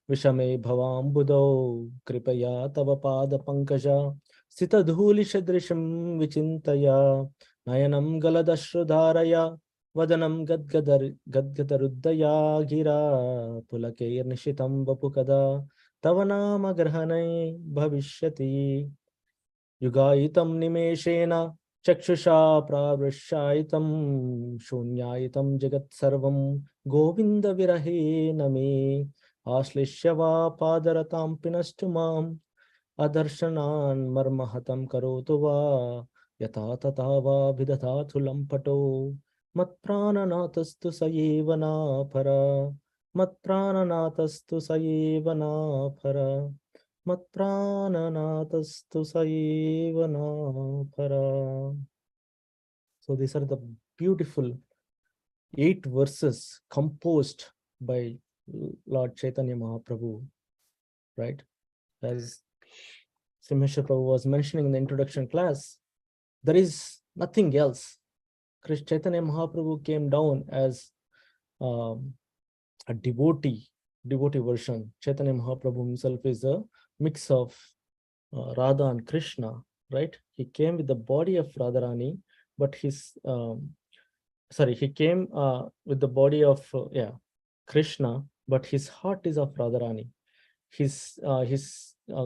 Vishame bhavambudo kripaya tava pada pankaja sita dhuli shadrisham vichintaya nayanam galadashrudharaya vadanam gadgadaruddaya gira pulake nishitam vapukada tavanama grahanai bhavishyati युगायितं निमेषेण चक्षुषा प्रावृष्यायितं शून्यायितं जगत्सर्वं गोविन्दविरहेण मे आश्लिष्य वा पादरतां पिनष्टु माम् अदर्शनान् मर्महतं करोतु वा यथा तथा वा विदधातु लम्पटो मत्प्राणनाथस्तु स एव नापर मत्प्राणनाथस्तु स एव नापर Matprananatastu saivana para. So these are the beautiful 8 verses composed by Lord Chaitanya Mahaprabhu, right? As Simhesha Prabhu was mentioning in the introduction class, there is nothing else. Krishna Chaitanya Mahaprabhu came down as a devotee version. Chaitanya Mahaprabhu himself is a mix of Radha and Krishna, right? He came with the body of Radharani, but his he came with the body of Krishna, but his heart is of Radharani. His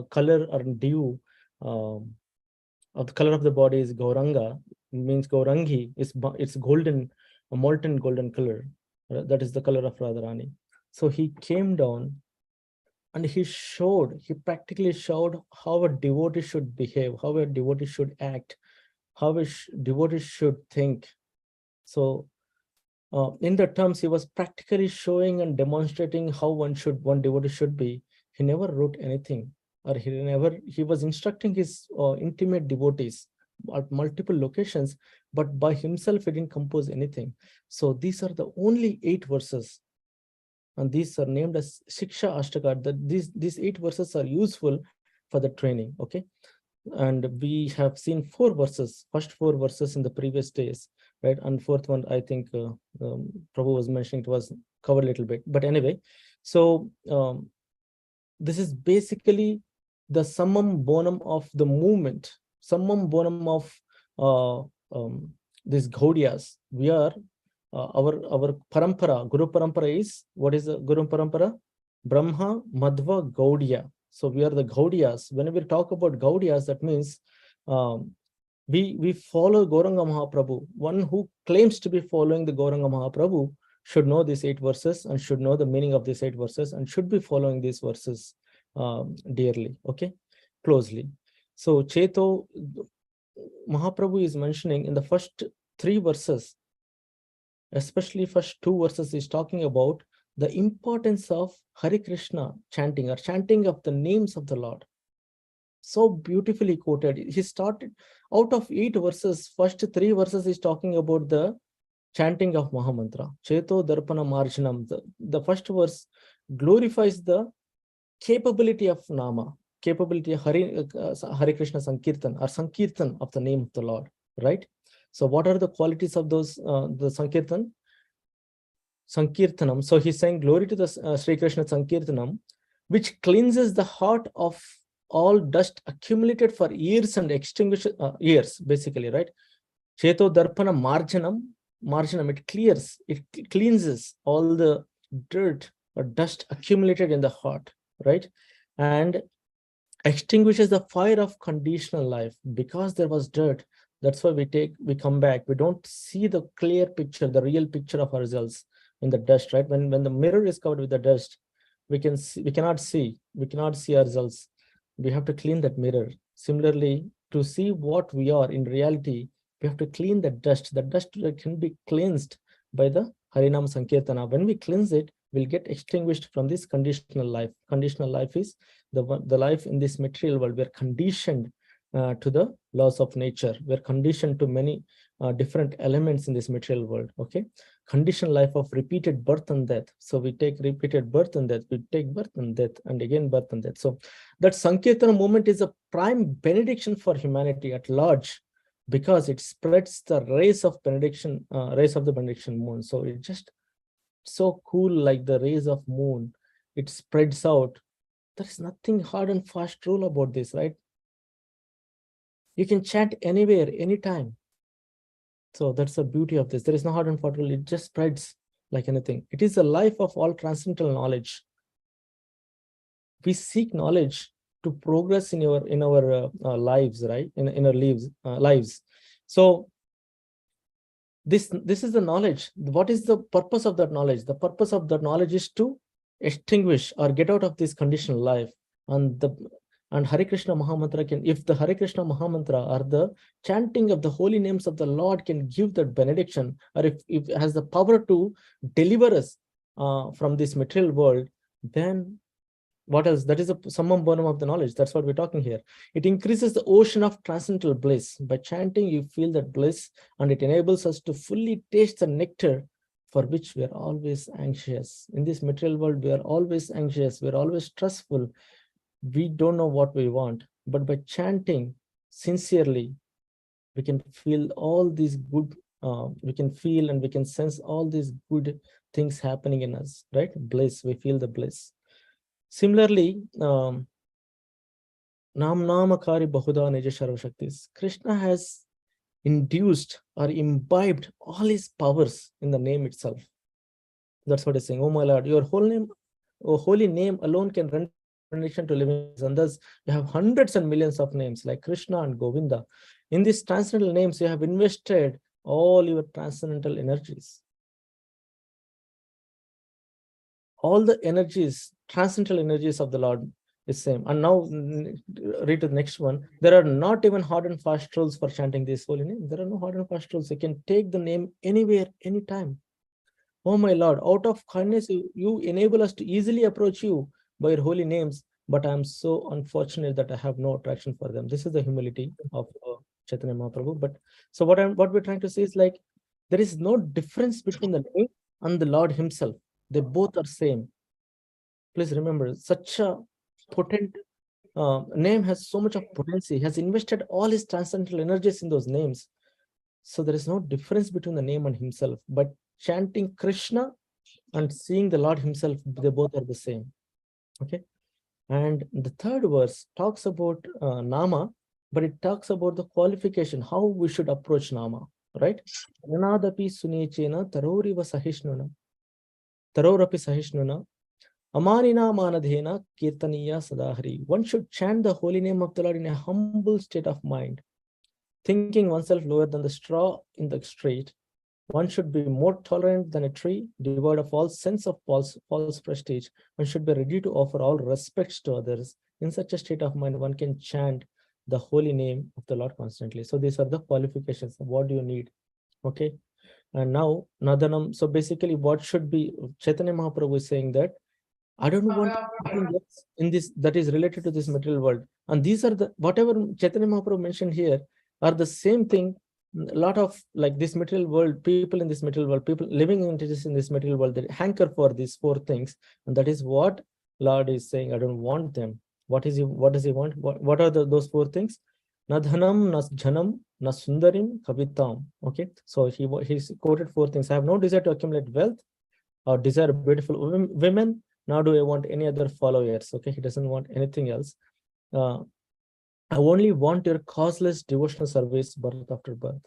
color or dew, of the color of the body is Gauranga, means Gaurangi. It's golden, a molten golden color. That is the color of Radharani. So he came down and he practically showed how a devotee should behave, how a devotee should act, how a devotee should think. So in the terms, he was practically showing and demonstrating how one devotee should be. He never wrote anything, or he was instructing his intimate devotees at multiple locations, but by himself, he didn't compose anything. So these are the only 8 verses. And these are named as Shikshashtakam. That these 8 verses are useful for the training. Okay, and we have seen 4 verses, first 4 verses in the previous days, right? And fourth one, I think Prabhu was mentioning, it was covered a little bit. But anyway, so this is basically the summum bonum of the movement, summum bonum of these Gaudiyas. We are our parampara, Guru parampara is, what is the Guru parampara? Brahma, Madhva, Gaudiya. So we are the Gaudiyas. When we talk about Gaudiyas, that means we follow Gauranga Mahaprabhu. One who claims to be following the Gauranga Mahaprabhu should know these 8 verses and should know the meaning of these 8 verses and should be following these verses dearly, okay, closely. So Cheto Mahaprabhu is mentioning in the first 3 verses, especially first 2 verses, is talking about the importance of Hare Krishna chanting, or chanting of the names of the Lord. So beautifully quoted. He started out of 8 verses, first 3 verses is talking about the chanting of Mahamantra. Cheto Darpana Marjanam. The first verse glorifies the capability of Nama, capability of Hare Krishna Sankirtan, or Sankirtan of the name of the Lord, right? So what are the qualities of those, the Sankirtanam? So he's saying glory to the Sri Krishna Sankirtanam, which cleanses the heart of all dust accumulated for years and extinguishes years, basically, right? Cheto Darpana Marjanam, it clears, it cleanses all the dirt or dust accumulated in the heart, right? And extinguishes the fire of conditional life. Because there was dirt, that's why we come back. We don't see the clear picture, the real picture of ourselves in the dust, right? When the mirror is covered with the dust, we cannot see ourselves. We have to clean that mirror. Similarly, to see what we are in reality, we have to clean the dust. The dust can be cleansed by the Harinam Sankirtana. When we cleanse it, we'll get extinguished from this conditional life. Conditional life is the life in this material world. We're conditioned to the laws of nature. We're conditioned to many different elements in this material world. Okay, conditioned life of repeated birth and death. So we take repeated birth and death. We take birth and death, and again birth and death. So that Sankirtana movement is a prime benediction for humanity at large, because it spreads the rays of benediction, rays of the benediction moon. So it's just so cool, like the rays of moon. it spreads out. There is nothing hard and fast rule about this, right? You can chant anywhere, anytime. So that's the beauty of this. There is no hard and fast rule. It just spreads like anything. It is the life of all transcendental knowledge. We seek knowledge to progress in our lives, right? In our lives. So this is the knowledge. What is the purpose of that knowledge? The purpose of that knowledge is to extinguish or get out of this conditional life. And Hare Krishna Mahamantra can, if the Hare Krishna Mahamantra or the chanting of the holy names of the Lord can give that benediction, or if it has the power to deliver us from this material world, then what else? That is a summum bonum of the knowledge. That's what we're talking here. It increases the ocean of transcendental bliss. By chanting, you feel that bliss, and it enables us to fully taste the nectar for which we are always anxious. In this material world, we are always anxious. We're always stressful. We don't know what we want. But by chanting sincerely, we can feel all these good, we can feel and we can sense all these good things happening in us, right? Bliss, we feel the bliss. Similarly, Nam Namakari Bahuda Nija Sarvashaktis. Krishna has induced or imbibed all his powers in the name itself. That's what he's saying. Oh my Lord, your whole name, oh, holy name alone can render benediction to living. And thus, you have hundreds and millions of names like Krishna and Govinda. In these transcendental names, you have invested all your transcendental energies. All the energies, transcendental energies of the Lord is same. And now read to the next one. There are not even hard and fast rules for chanting this holy name. There are no hard and fast rules. You can take the name anywhere, anytime. Oh my Lord, out of kindness, you enable us to easily approach you by your holy names, but I am so unfortunate that I have no attraction for them. This is the humility of Chaitanya Mahaprabhu. But so what we're trying to say is like, there is no difference between the name and the Lord himself. They both are same. Please remember, such a potent name has so much of potency. He has invested all his transcendental energies in those names. So there is no difference between the name and himself. But chanting Krishna and seeing the Lord himself, they both are the same. Okay. And the third verse talks about Nama, but it talks about the qualification, how we should approach Nama, right? Anadapi sunechena taroriva sahishnuna. Tarorapi sahishnuna. Amanina manadhena kirtaniya sadahari. One should chant the holy name of the Lord in a humble state of mind, thinking oneself lower than the straw in the street. One should be more tolerant than a tree, devoid of all sense of false prestige. One should be ready to offer all respects to others. In such a state of mind, one can chant the holy name of the Lord constantly. So these are the qualifications. What do you need? Okay. And now, Nadanam. So basically, what should be, Chaitanya Mahaprabhu is saying that I don't want anything else in this that is related to this material world. And these are the, whatever Chaitanya Mahaprabhu mentioned here are the same thing. A lot of like this material world, people in this material world, people living in this material world, they hanker for these four things. And that is what Lord is saying. I don't want them. What does he want? What are those four things? Na dhanam, na jhanam, na sundarim, kavitam. Okay. So he's quoted four things. I have no desire to accumulate wealth or desire beautiful women. Now do I want any other followers? Okay, he doesn't want anything else. I only want your causeless devotional service birth after birth.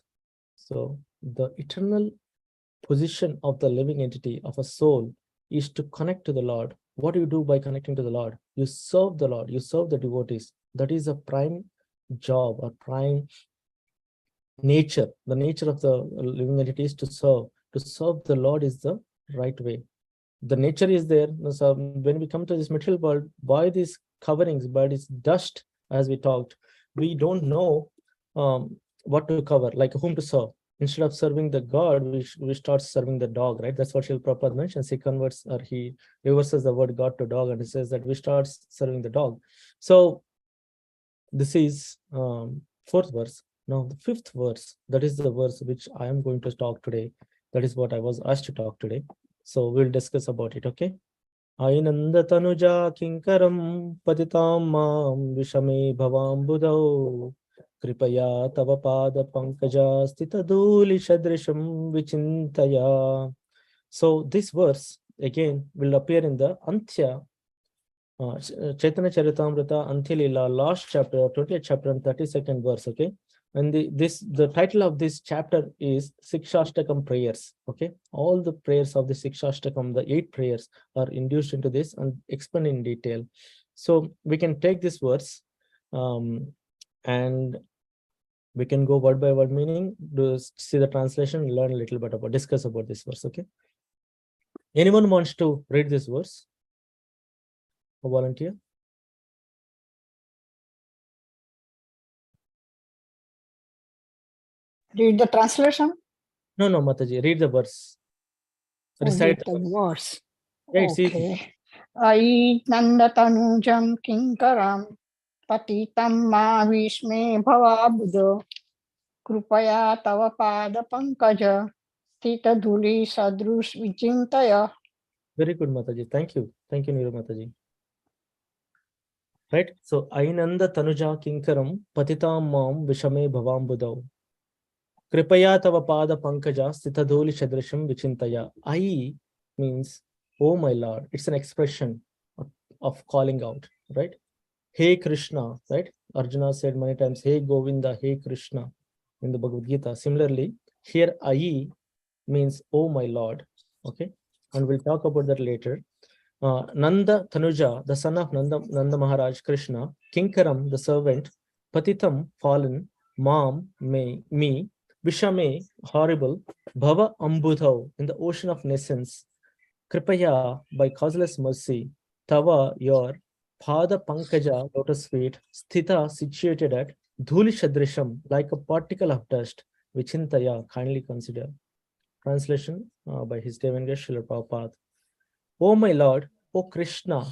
So the eternal position of the living entity of a soul is to connect to the Lord. What do you do by connecting to the Lord? You serve the Lord, you serve the devotees. That is a prime job or prime nature. The nature of the living entity is to serve. To serve the Lord is the right way. The nature is there. So when we come to this material world, by these coverings, by this dust, as we talked, we don't know what to cover, like whom to serve. Instead of serving the God, we start serving the dog, right? That's what Srila Prabhupada mentions. He converts, or he reverses the word God to dog, and he says that we start serving the dog. So this is fourth verse. Now the fifth verse, that is the verse which I am going to talk today. That is what I was asked to talk today. So we'll discuss about it, okay? Ainanda tanuja kinkaram patitam mam vishame bhavam budau kripaya tava pada pankaja stitaduli shadrisham vichintaya. So this verse again will appear in the Antya Chaitanya Charitamrita Antilila, last chapter, 20th chapter and 32nd verse, okay? And the title of this chapter is Shikshashtakam prayers, okay? All the prayers of the Shikshashtakam, the 8 prayers are induced into this and explained in detail. So we can take this verse and we can go word by word meaning, see the translation, learn a little bit about, discuss about this verse, okay? Anyone wants to read this verse? A volunteer? Read the translation? No, Mataji, read the verse. Read the verse. Yeah, it's easy. Okay. Ai nandatanujam kinkaram patitam ma vishme bhavabudo krupaya tava pada pankaja stita dhuli sadrush vichintaya. Very good, Mataji. Thank you. Thank you, Niru Mataji. Right? So, Ainanda Tanuja Kinkaram Patitam Mam Vishame Bhavambudau Kripaya Tava Pada Pankaja Stitadhuli Shadrasham Vichintaya. I means, oh my Lord. It's an expression of calling out, right? Hey Krishna, right? Arjuna said many times, Hey Govinda, Hey Krishna in the Bhagavad Gita. Similarly, here I means, oh my Lord, okay? And we'll talk about that later. Nanda Tanuja, the son of Nanda Maharaj Krishna, Kinkaram, the servant, Patitam, fallen, Mam, me, Vishame, horrible, Bhava Ambudhav, in the ocean of nescience, Kripaya, by causeless mercy, Tava, your, Pada Pankaja, lotus feet, Sthita, situated at, Dhuli Shadrisham, like a particle of dust, Vichintaya, kindly consider. Translation by His Devangesh Srila Prabhupada. O my Lord, O Krishna,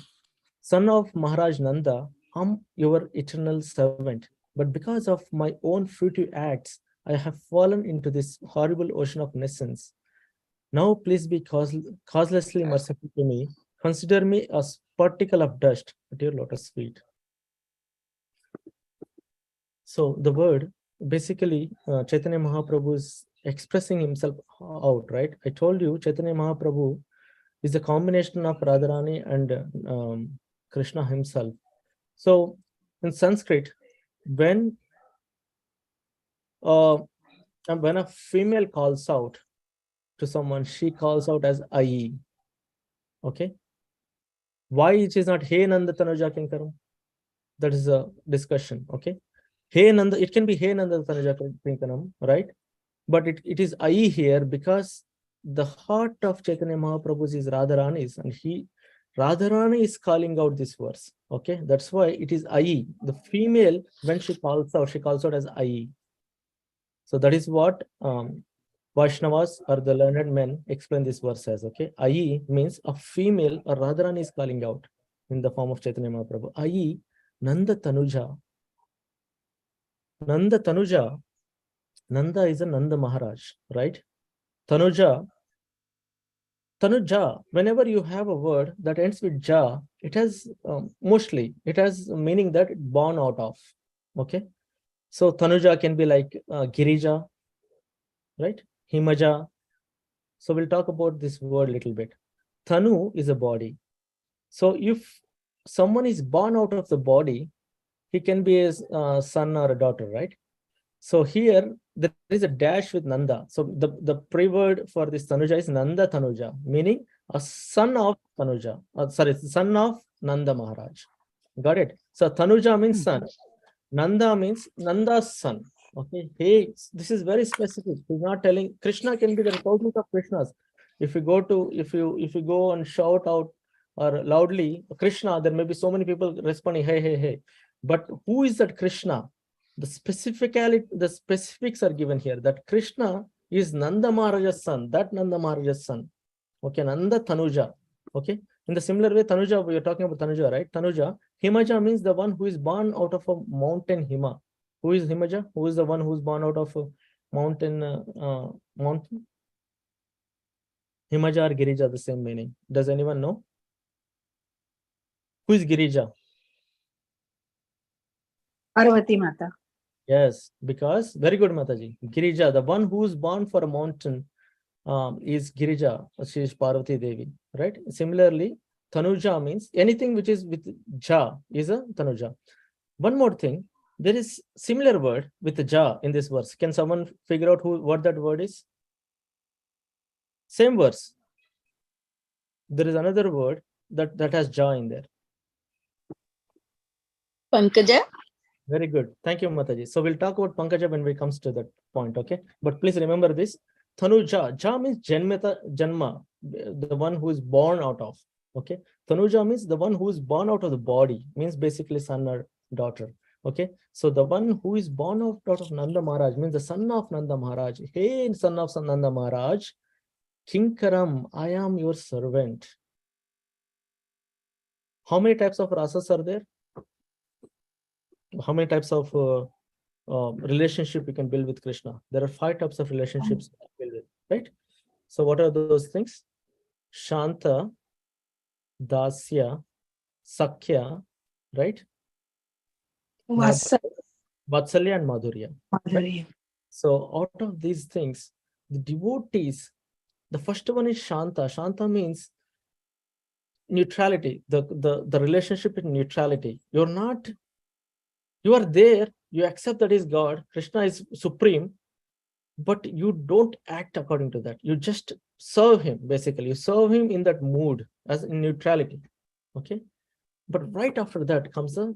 son of Maharaj Nanda, I'm your eternal servant. But because of my own fruitive acts, I have fallen into this horrible ocean of nescience. Now please be causelessly merciful to me. Consider me as particle of dust at your lotus feet. So the word, basically, Chaitanya Mahaprabhu is expressing himself out, right? I told you Chaitanya Mahaprabhu is a combination of Radharani and Krishna himself. So in Sanskrit, when a female calls out to someone, she calls out as Ai. Okay. Why it is not Hey Nanda Tanuja Kinkaram? That is a discussion. Okay. Hey Nanda, it can be Hey Nanda Tanuja Kinkaram, right? But it is I here because the heart of Chaitanya Mahaprabhu is Radharani's, and Radharani is calling out this verse. Okay, that's why it is I. The female, when she calls out as I. So that is what Vaishnavas or the learned men explain this verse as. Okay, I means a female, or Radharani is calling out in the form of Chaitanya Mahaprabhu. I, Nanda Tanuja. Nanda Tanuja. Nanda is a Nanda Maharaj, right? Tanuja, whenever you have a word that ends with ja, it has mostly, it has meaning that born out of, okay? So Tanuja can be like Girija, right? Himaja. So we'll talk about this word a little bit. Tanu is a body. So if someone is born out of the body, he can be a son or a daughter, right? So here there is a dash with Nanda. So the pre-word for this Tanuja is Nanda Tanuja, meaning a son of Tanuja. Son of Nanda Maharaj. Got it? So Tanuja means son. Nanda means Nanda's son. Okay. Hey, this is very specific. He's not telling. Krishna can be the thousands of Krishnas. If you go and shout out or loudly Krishna, there may be so many people responding, hey, hey, hey. But who is that Krishna? The specifics are given here, that Krishna is Nanda Maharaja's son, that Nanda Maharaja's son. Okay, Nanda Tanuja. Okay. In the similar way, Tanuja, we are talking about Tanuja, right? Tanuja. Himaja means the one who is born out of a mountain Hima. Who is Himaja? Who is the one who is born out of a mountain? Mountain? Himaja or Girija, the same meaning. Does anyone know? Who is Girija? Parvati Mata. Yes, because very good, Mataji. Girija, the one who is born for a mountain, is Girija. She is Parvati Devi, right? Similarly, Tanuja means anything which is with ja is a Tanuja. One more thing, there is similar word with the ja in this verse. Can someone figure out what that word is? Same verse. There is another word that has ja in there. Pankaja. Very good. Thank you, Mataji. So we'll talk about Pankaja when we comes to that point, okay? But please remember this. Tanuja. Ja means Janma, the one who is born out of. Okay. Tanuja means the one who is born out of the body, means basically son or daughter. Okay. So the one who is born out of Nanda Maharaj means the son of Nanda Maharaj. Hey, son of Nanda Maharaj, Kinkaram, I am your servant. How many types of rasas are there? How many types of relationship you can build with Krishna? There are 5 types of relationships build with, right? So what are those things? Shanta, Dasya, Sakya, right? Vatsalya and Madhurya. Right? So out of these things, the devotees, the first one is Shanta. Shanta means neutrality, the relationship in neutrality. You are there, you accept that is God, Krishna is supreme, but you don't act according to that. You just serve him, basically. You serve him in that mood, as in neutrality. Okay. But right after that comes a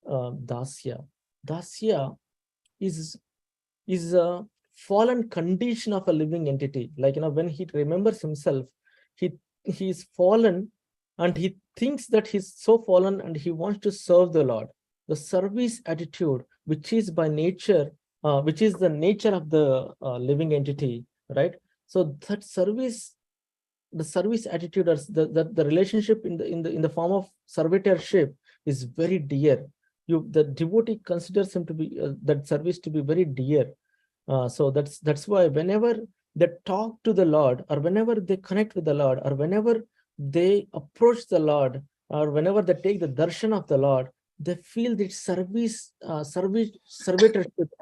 Dasya. Dasya is a fallen condition of a living entity. Like, when he remembers himself, he's fallen, and he thinks that he's so fallen and he wants to serve the Lord. The service attitude, which is by nature, which is the nature of the living entity, right? So that service, the service attitude, or the relationship in the form of servitorship is very dear. The devotee considers him to be that service to be very dear. So that's why whenever they talk to the Lord, or whenever they connect with the Lord, or whenever they approach the Lord, or whenever they take the darshan of the Lord, they feel this servitorship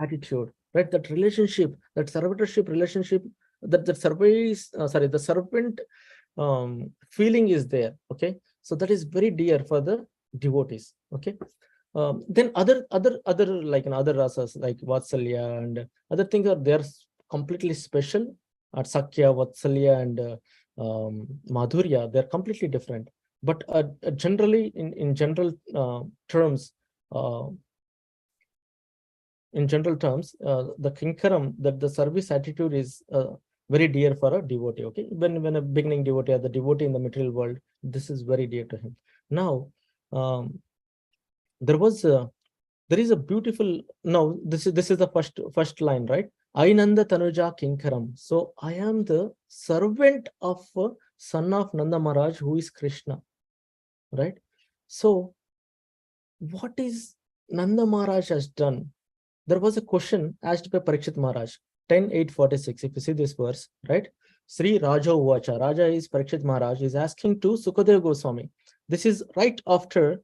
attitude, right? That relationship, that servitorship relationship, that service, the servant feeling is there. Okay, so that is very dear for the devotees. Okay. Then other like other rasas like Vatsalya and other things are there completely special. At Sakya, Vatsalya, and Madhurya, they're completely different. But generally, in general terms, uh, the kinkaram, that the service attitude is very dear for a devotee. Okay, when a beginning devotee or the devotee in the material world, this is very dear to him. Now, there is a beautiful. Now, this is the first line, right? Ainanda Tanuja Kinkaram. So I am the servant of son of Nanda Maharaj, who is Krishna, right? So what is Nanda Maharaj has done? There was a question asked by Parikshit Maharaj, 10:846. If you see this verse, right? Sri Raja Uvacha. Raja is Parikshit Maharaj, is asking to Sukadeva Goswami. This is right after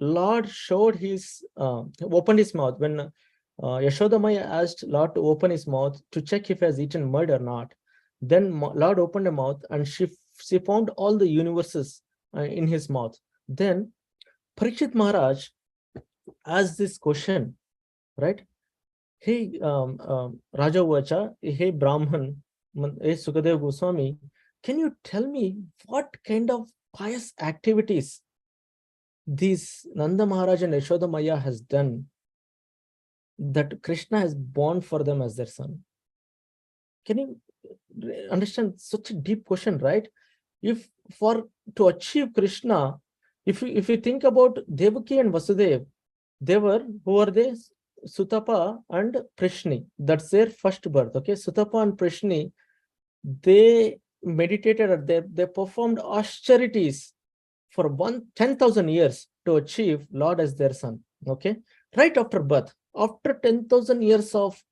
Lord showed opened his mouth when Yashodamaya asked Lord to open his mouth to check if he has eaten mud or not. Then Lord opened the mouth, and she found all the universes in his mouth. Then Parikshit Maharaj asked this question, right? Hey, Raja Vacha, hey Brahman, hey Sukadeva Goswami, can you tell me what kind of pious activities these Nanda Maharaj and Yashoda Maya has done that Krishna has born for them as their son? Can you understand such a deep question, right? If to achieve Krishna, if you think about Devaki and Vasudev, who were they? Sutapa and Prishni. That's their first birth. Okay, Sutapa and Prishni, they meditated, or they performed austerities for 10,000 years to achieve Lord as their son. Okay, right after birth, after 10,000 years of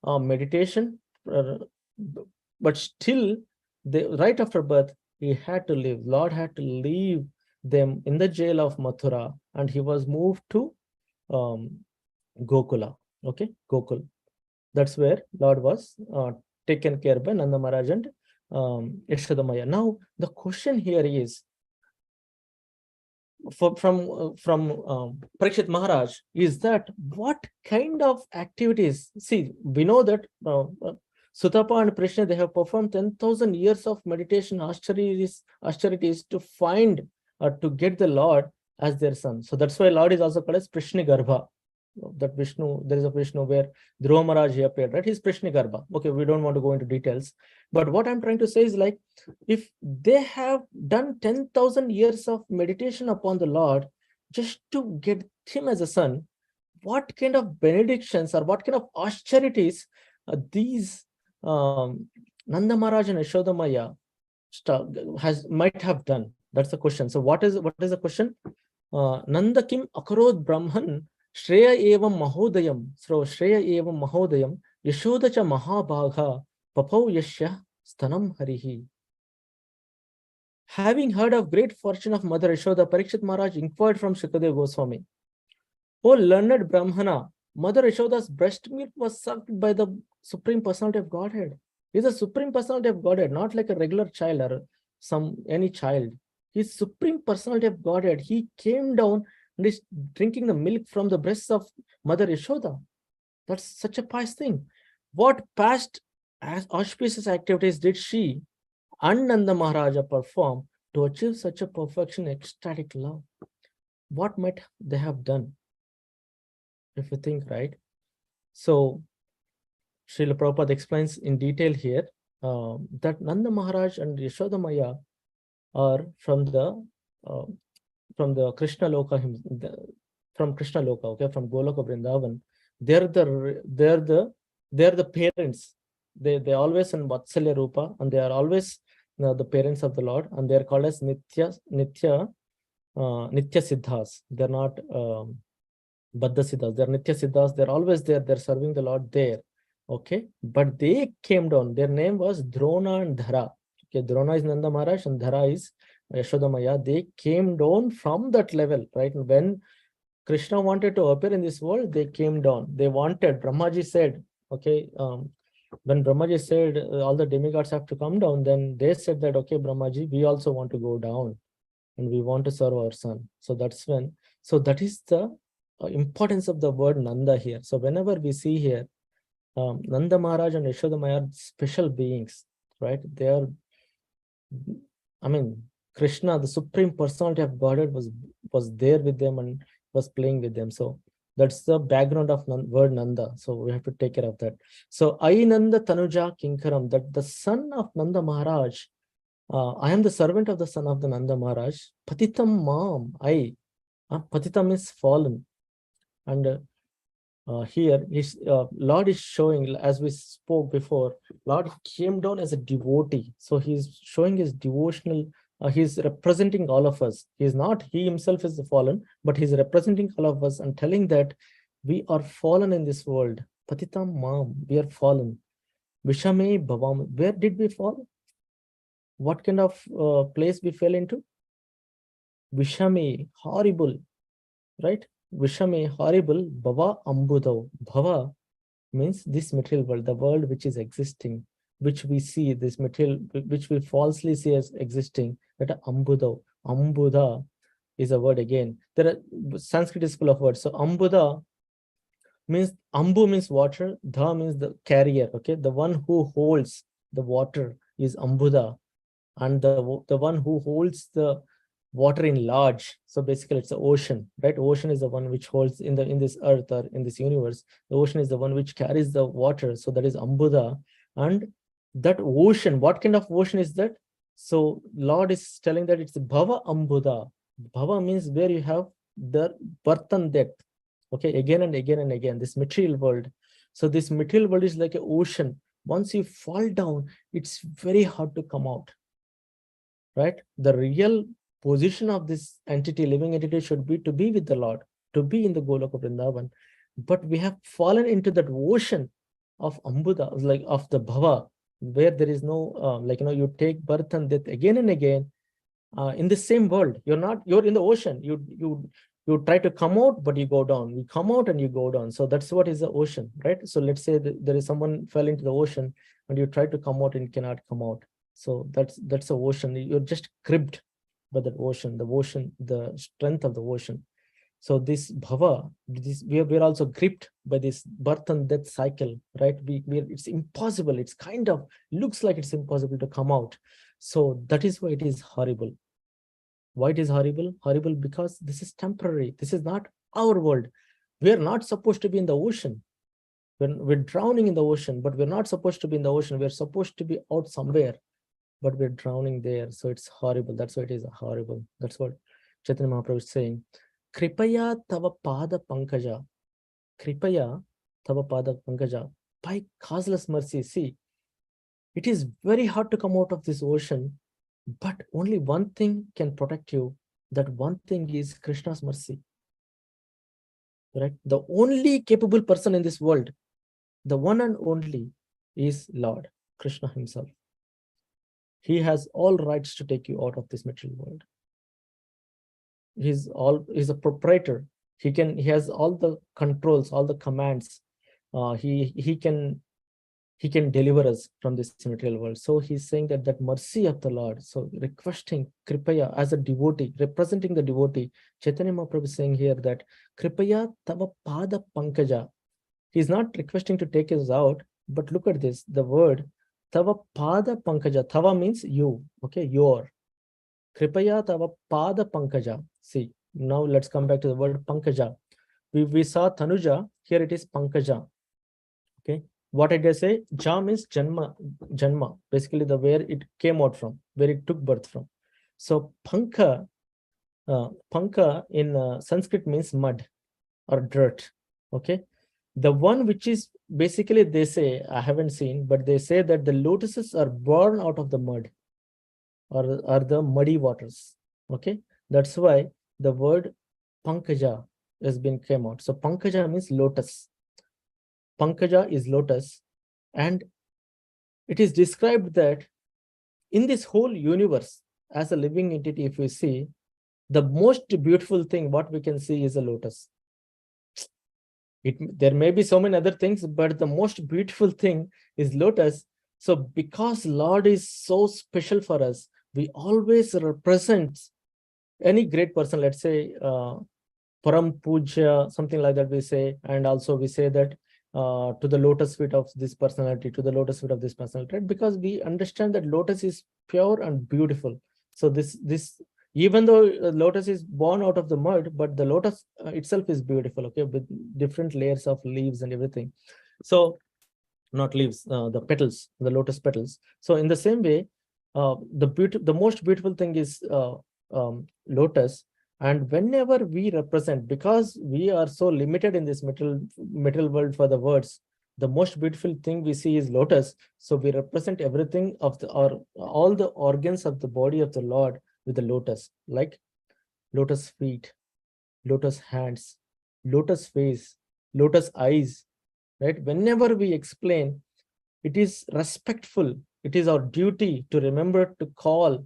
meditation, but still, right after birth, he had to leave. Lord had to leave them in the jail of Mathura, and he was moved to Gokula. Okay, Gokul. That's where Lord was taken care by Nanda Maharaj and Yashodamaya. Now, the question here is, Parikshit Maharaj is that what kind of activities? See, we know that Sutapa and Krishna, they have performed 10,000 years of meditation, austerities to find or to get the Lord as their son. So that's why Lord is also called as Prishni Garbha. That Vishnu, there is a Vishnu where Dhruva Maharaj he appeared, right? He's Prishni Garbha. Okay, we don't want to go into details. But what I'm trying to say is like, if they have done 10,000 years of meditation upon the Lord just to get him as a son, what kind of benedictions or what kind of austerities these Nanda Maharaj and Yashoda Maya might have done? That's the question. So what is the question? Nanda kim akarod Brahman Shreya evam mahodayam. So Shreya evam mahodayam Yashoda cha mahabagha papau yashya stanam harihi. Having heard of great fortune of Mother Yashoda, Parikshit Maharaj inquired from Shukadeva Goswami, "O learned Brahmana, Mother Yashoda's breast milk was sucked by the Supreme Personality of Godhead." He's a Supreme Personality of Godhead, not like a regular child or any child. He's Supreme Personality of Godhead. He came down and is drinking the milk from the breasts of Mother Yashoda. That's such a pious thing. What past auspicious activities did she and Nanda Maharaja perform to achieve such a perfection, ecstatic love? What might they have done? If you think, right? So Srila Prabhupada explains in detail here that Nanda Maharaj and Yashoda Maya are from the Krishna Loka, from Krishna Loka, okay, from Goloka Vrindavan. They're the parents. They always in Vatsalya Rupa, and they are always the parents of the Lord, and they are called as Nitya Siddhas. They're not Baddha Siddhas. They're Nitya Siddhas. They're always there. They're serving the Lord there. Okay, but they came down. Their name was Drona and Dhara. Okay, Drona is Nanda Maharaj and Dhara is Yashoda Maya. They came down from that level, right? When Krishna wanted to appear in this world, they came down. They wanted, Brahmaji said, okay, when Brahmaji said all the demigods have to come down, then they said that, okay, Brahmaji, we also want to go down and we want to serve our son. So that's when, so that is the importance of the word Nanda here. So whenever we see here, Nanda Maharaj and Yashoda Maya are special beings, right? They are, I mean, Krishna, the Supreme Personality of Godhead, was there with them and was playing with them. So that's the background of word Nanda. So we have to take care of that. So I Nanda Tanuja Kinkaram, that the son of Nanda Maharaj, I am the servant of the son of the Nanda Maharaj. Patitam Mam, Patitam is fallen. And here his Lord is showing, as we spoke before, Lord came down as a devotee. So he's showing his devotional, he's representing all of us. He's not, he himself is the fallen, but he's representing all of us and telling that we are fallen in this world. Patitam Mam, we are fallen. Vishame Bhavam, where did we fall? What kind of place we fell into? Vishame, horrible, right? Vishame, horrible. Bhava Ambudav. Bhava means this material world, the world which is existing, which we see, this material, which we falsely see as existing. That Ambudav. Ambuda is a word again. There are, Sanskrit is full of words. So Ambuda means, Ambu means water, Dha means the carrier, okay? The one who holds the water is Ambuda. And the one who holds the water in large, so basically it's the ocean, right? Ocean is the one which holds in this earth or in this universe. The ocean is the one which carries the water, so that is Ambuda. And that ocean, what kind of ocean is that? So Lord is telling that it's Bhava Ambuda. Bhava means where you have the birth and death, okay, again and again and again, this material world. So this material world is like an ocean. Once you fall down, it's very hard to come out, right? The real position of this entity, living entity, should be to be with the Lord, to be in the Goloka Vrindavan. But we have fallen into that ocean of Ambuda, like of the Bhava, where there is no, you take birth and death again and again in the same world. You're in the ocean. You try to come out, but you go down. You come out and you go down. So that's what is the ocean, right? So let's say that there is someone fell into the ocean and you try to come out and cannot come out. So that's the ocean. You're just cribbed. by the ocean, the strength of the ocean. So this bhava, we're also gripped by this birth and death cycle, right? It's impossible. It's kind of looks like it's impossible to come out. So that is why it is horrible. Why it is horrible? Horrible because this is temporary. This is not our world. We are not supposed to be in the ocean. We're drowning in the ocean, but we're not supposed to be in the ocean. We're supposed to be out somewhere, but we're drowning there. So it's horrible. That's why it is horrible. That's what Chaitanya Mahaprabhu is saying. Kripaya tava pada pankaja. Kripaya tava pada pankaja. By causeless mercy. See, it is very hard to come out of this ocean, but only one thing can protect you. That one thing is Krishna's mercy. Right? The only capable person in this world, the one and only, is Lord Krishna himself. He has all rights to take you out of this material world. He's a proprietor. He has all the controls, all the commands. He can deliver us from this material world. So he's saying that mercy of the Lord. So requesting Kripaya as a devotee, representing the devotee. Chaitanya Mahaprabhu is saying here that Kripaya tava pada pankaja. He's not requesting to take us out, but look at this. The word tava pada pankaja. Tava means you. Okay, your. Kripaya tava pada pankaja. See, now let's come back to the word pankaja. We saw Tanuja, here it is pankaja. Okay, what did I say? Ja means janma, basically the where it came out from, where it took birth from. So panka in Sanskrit means mud or dirt. Okay, the one which is basically, they say, I haven't seen, but they say that the lotuses are born out of the mud or the muddy waters. Okay, that's why the word pankaja has been came out. So pankaja means lotus. Pankaja is lotus, and it is described that in this whole universe, as a living entity, if we see, the most beautiful thing what we can see is a lotus. There may be so many other things, but the most beautiful thing is lotus. So because Lord is so special for us, we always represent any great person, let's say Param Puja, something like that we say, and also we say that to the lotus feet of this personality, to the lotus feet of this personality, right? Because we understand that lotus is pure and beautiful. So this even though lotus is born out of the mud, but the lotus itself is beautiful, okay, with different layers of leaves and everything. So not leaves, the petals, the lotus petals. So in the same way, the most beautiful thing is lotus. And whenever we represent, because we are so limited in this material world for the words, the most beautiful thing we see is lotus. So we represent everything of all the organs of the body of the Lord with the lotus, like lotus feet, lotus hands, lotus face, lotus eyes, right? Whenever we explain, it is respectful. It is our duty to remember to call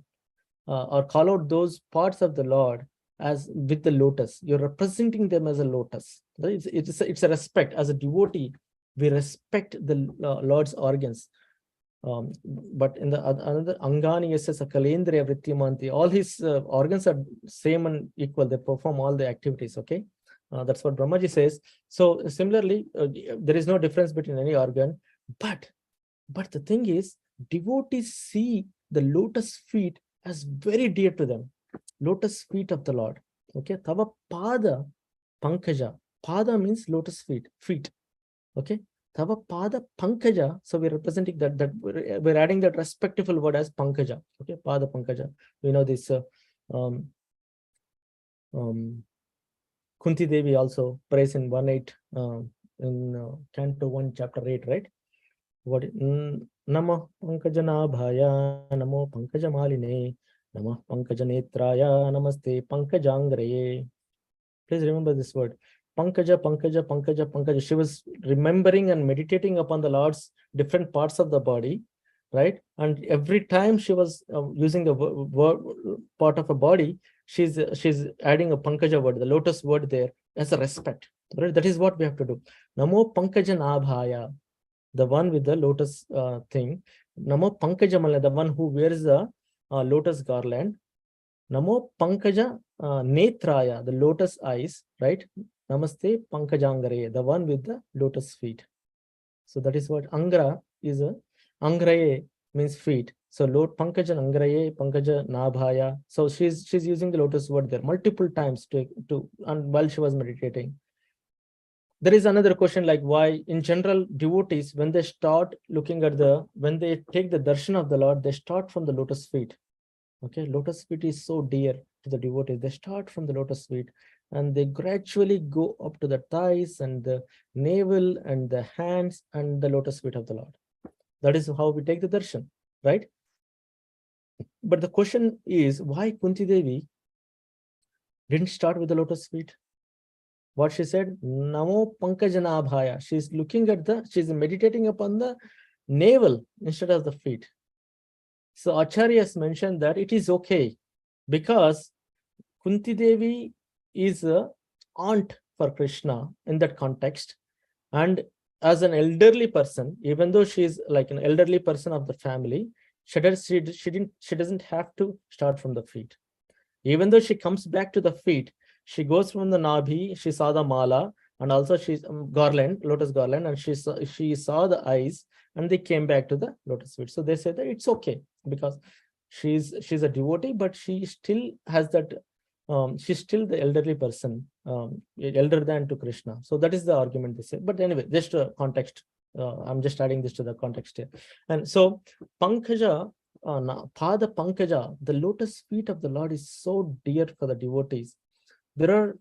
or call out those parts of the Lord as with the lotus. You're representing them as a lotus. Right? It's a respect. As a devotee, we respect the Lord's organs. But in the another Angani Yasya Sakalendriya Vrittimanti, all his organs are same and equal. They perform all the activities. Okay, that's what Brahmaji says. So similarly, there is no difference between any organ. But the thing is, devotees see the lotus feet as very dear to them. Lotus feet of the Lord. Okay, Tava Pada Pankaja. Pada means lotus feet. Okay, Tava Pada Pankaja. So we're representing that we're adding that respectful word as Pankaja. Okay, Pada Pankaja. We know this Kunti Devi also prays in 1:8 in Canto 1, Chapter 8, right? What Namo Pankajanabhaya, Namo Pankajamaline, Namo Pankajanetraya, Namaste Pankajangraye. Please remember this word. Pankaja, Pankaja, Pankaja, Pankaja. She was remembering and meditating upon the Lord's different parts of the body, right? And every time she was using the part of a body, she's adding a Pankaja word, the lotus word there, as a respect. Right? That is what we have to do. Namo Pankajanabhaya, the one with the lotus thing. Namo Pankajamalaya, the one who wears the lotus garland. Namo Pankaja Netraya, the lotus eyes, right? Namaste Pankajangare, the one with the lotus feet. So that is what Angra is. Angraye means feet. So Pankaja Angraye, Pankaja Nabhaya. So she's using the lotus word there multiple times to and while she was meditating. There is another question, like why in general devotees, when they start looking at when they take the darshan of the Lord, they start from the lotus feet. Okay, lotus feet is so dear to the devotees. They start from the lotus feet and they gradually go up to the thighs and the navel and the hands and the lotus feet of the Lord. That is how we take the darshan, right? But the question is, why Kunti Devi didn't start with the lotus feet? What she said, Namo Pankajanabhaya. She's looking at she's meditating upon the navel instead of the feet. So Acharyas mentioned that it is okay because Kunti Devi is a aunt for Krishna in that context. And as an elderly person, even though she is like an elderly person of the family, she doesn't have to start from the feet. Even though she comes back to the feet, she goes from the Nabhi, she saw the mala, and also she's garland, lotus garland, and she saw the eyes, and they came back to the lotus feet. So they say that it's okay because she's a devotee, but she still has that. She's still the elderly person, elder than to Krishna. So that is the argument they say. But anyway, just a context. I'm just adding this to the context here. And so Pankaja, Pada Pankaja, the lotus feet of the Lord is so dear for the devotees. There are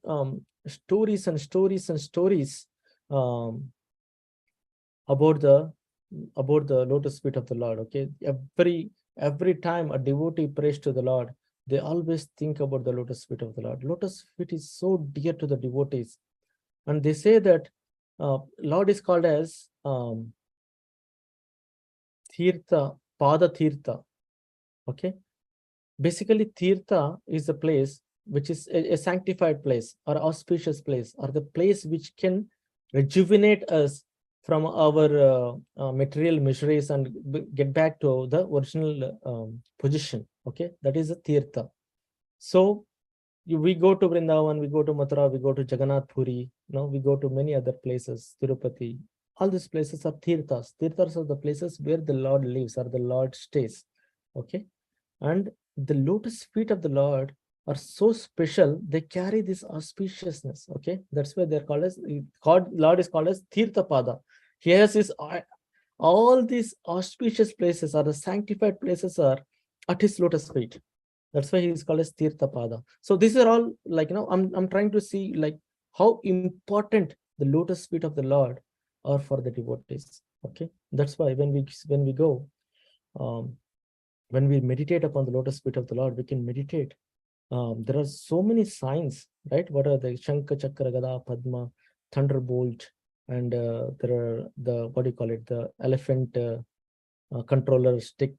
stories and stories and stories um, about the lotus feet of the Lord. Okay, every time a devotee prays to the Lord, they always think about the lotus feet of the Lord. Lotus feet is so dear to the devotees, and they say that Lord is called as Tirtha, Pada Tirtha. Okay, basically Tirtha is a place which is a sanctified place or auspicious place, or the place which can rejuvenate us from our material miseries and get back to the original position. Okay, that is a Tirtha. So we go to Vrindavan, we go to Mathura, we go to Jagannath Puri, we go to many other places, Tirupati. All these places are Tirthas. Tirthas are the places where the Lord lives or the Lord stays. Okay, and the lotus feet of the Lord are so special, they carry this auspiciousness. Okay, that's why they're called as Lord is called as Tirthapada. He has his all these auspicious places or the sanctified places are at his lotus feet. That's why he is called as Tirthapada. So these are all like I'm trying to see like how important the lotus feet of the Lord are for the devotees. Okay, that's why when we go um, when we meditate upon the lotus feet of the Lord, we can meditate. There are so many signs, right? What are the Shankha, Chakra, Gada, Padma, Thunderbolt, and there are what do you call it? The elephant controller stick.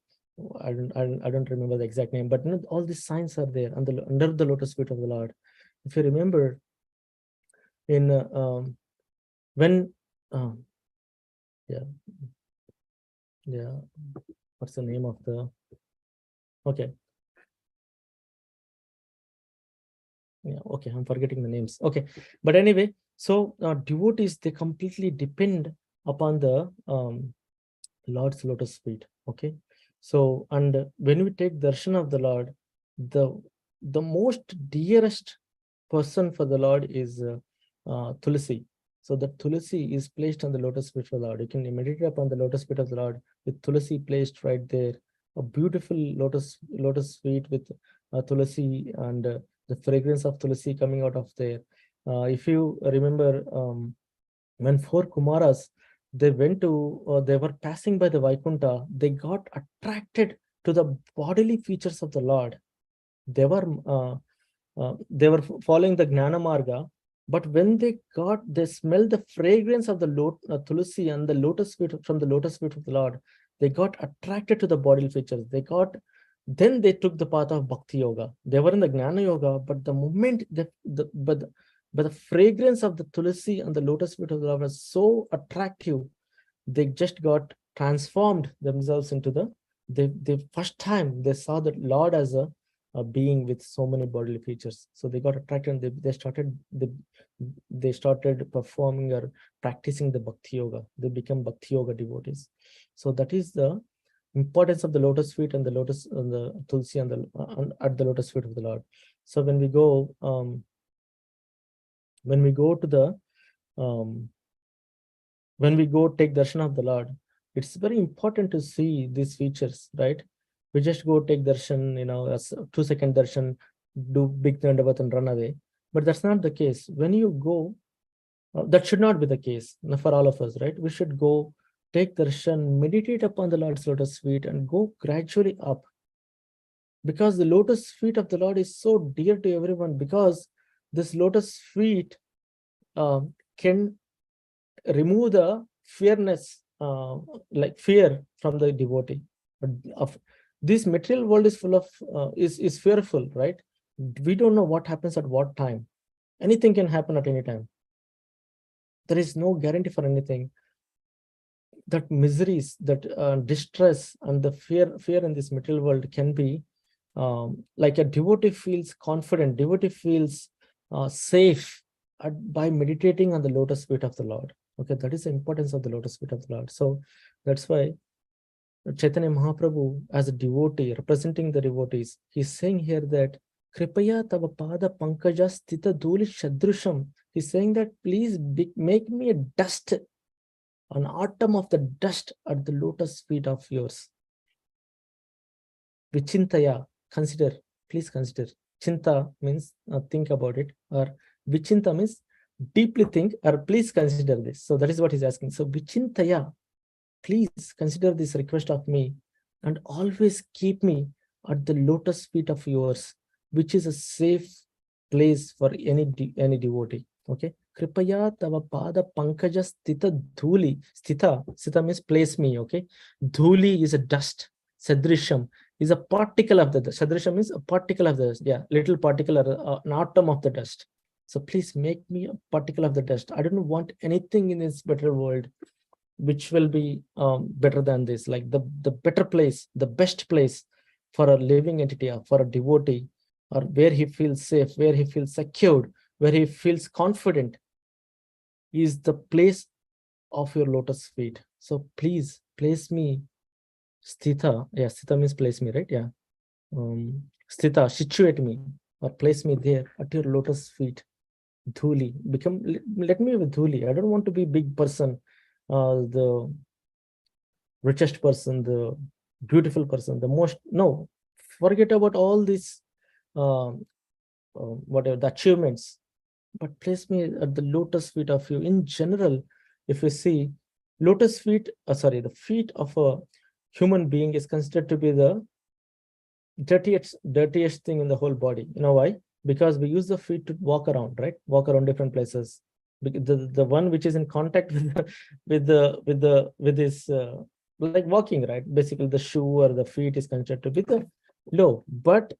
I don't remember the exact name, but all these signs are there under the lotus feet of the Lord. If you remember, in when yeah, what's the name of the okay. Yeah, okay, I'm forgetting the names. Okay, but anyway, so devotees, they completely depend upon the Lord's lotus feet. Okay, so and when we take darshan of the Lord, the most dearest person for the Lord is Tulsi. So the Tulsi is placed on the lotus feet of the Lord. You can meditate upon the lotus feet of the Lord with Tulsi placed right there. A beautiful lotus feet with Tulsi and the fragrance of Tulsi coming out of there. If you remember, when four Kumaras, they they were passing by the Vaikunta, they got attracted to the bodily features of the Lord. They were following the Gnana Marga, but when they smelled the fragrance of the Tulsi and the lotus feet from the lotus feet of the Lord, they got attracted to the bodily features. Then they took the path of Bhakti Yoga. They were in the Gnana Yoga, but the moment but the fragrance of the Tulsi and the lotus feet of the Lord was so attractive, they just got transformed themselves into the first time they saw the Lord as a being with so many bodily features. So they got attracted and they started performing or practicing the bhakti yoga. They become bhakti yoga devotees. So that is the importance of the lotus feet and the lotus and the tulsi and the at the lotus feet of the Lord. So when we go to the when we go take darshan of the Lord, it's very important to see these features, right? We just go take darshan, as 2-second darshan, do big dandavat and run away. But that's not the case. When you go, that should not be the case for all of us, right? We should go take darshan, meditate upon the Lord's lotus feet, and go gradually up. Because the lotus feet of the Lord is so dear to everyone, because this lotus feet can remove the fearness, like fear from the devotee. Of this material world is full of is fearful, right? We don't know what happens at what time. Anything can happen at any time. There is no guarantee for anything. That miseries, that distress, and the fear in this material world can be like a devotee feels confident. Devotee feels safe by meditating on the lotus feet of the Lord. Okay, that is the importance of the lotus feet of the Lord. So that's why Chaitanya Mahaprabhu, as a devotee, representing the devotees, he's saying here that Kripaya tava pada pankaja stita dhuli shadrusham. He's saying that please make me a dust, an atom of the dust at the lotus feet of yours. Vichintaya, consider, please consider. Chinta means think about it, or vichinta means deeply think, or please consider this. So that is what he's asking. So vichintaya, please consider this request of me, and always keep me at the lotus feet of yours, which is a safe place for any devotee. Okay. Kripaya tava pada pankaja stita dhuli. Stita means place me. Okay. Dhuli is a dust. Sadrisham is a particle of the dust. Sadrisham means a particle of the dust. Yeah, little particle or an atom of the dust. So please make me a particle of the dust. I don't want anything in this better world which will be better than this. Like the better place, the best place for a living entity, or for a devotee, or where he feels safe, where he feels secured, where he feels confident, is the place of your lotus feet. So please place me, sthita. Yeah, sthita means place me, right? Yeah. Sthita, situate me, or place me there at your lotus feet. Dhuli, let me be Dhuli. I don't want to be big person, the richest person, the beautiful person, the most. No, forget about all these, whatever the achievements, but place me at the lotus feet of you. In general, if you see, lotus feet, the feet of a human being is considered to be the dirtiest thing in the whole body. You know why? Because we use the feet to walk around, right? Walk around different places. The one which is in contact with this like walking, right? Basically, the shoe or the feet is considered to be the low. But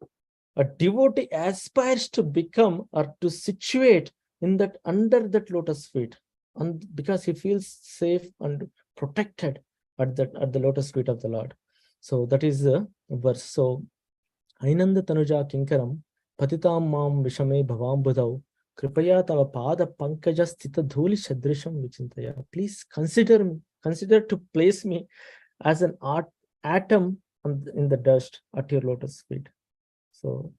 a devotee aspires to become or to situate in that under that lotus feet, and because he feels safe and protected at the lotus feet of the Lord. So that is the verse. So Ainanda Tanuja Kinkaram, Patitam Mam Vishame Bhavam Budau, Kripaya Tava Pada Pankaja Stita Dhuli Shadrisham Vichintaya. Please consider to place me as an atom in the dust at your lotus feet. So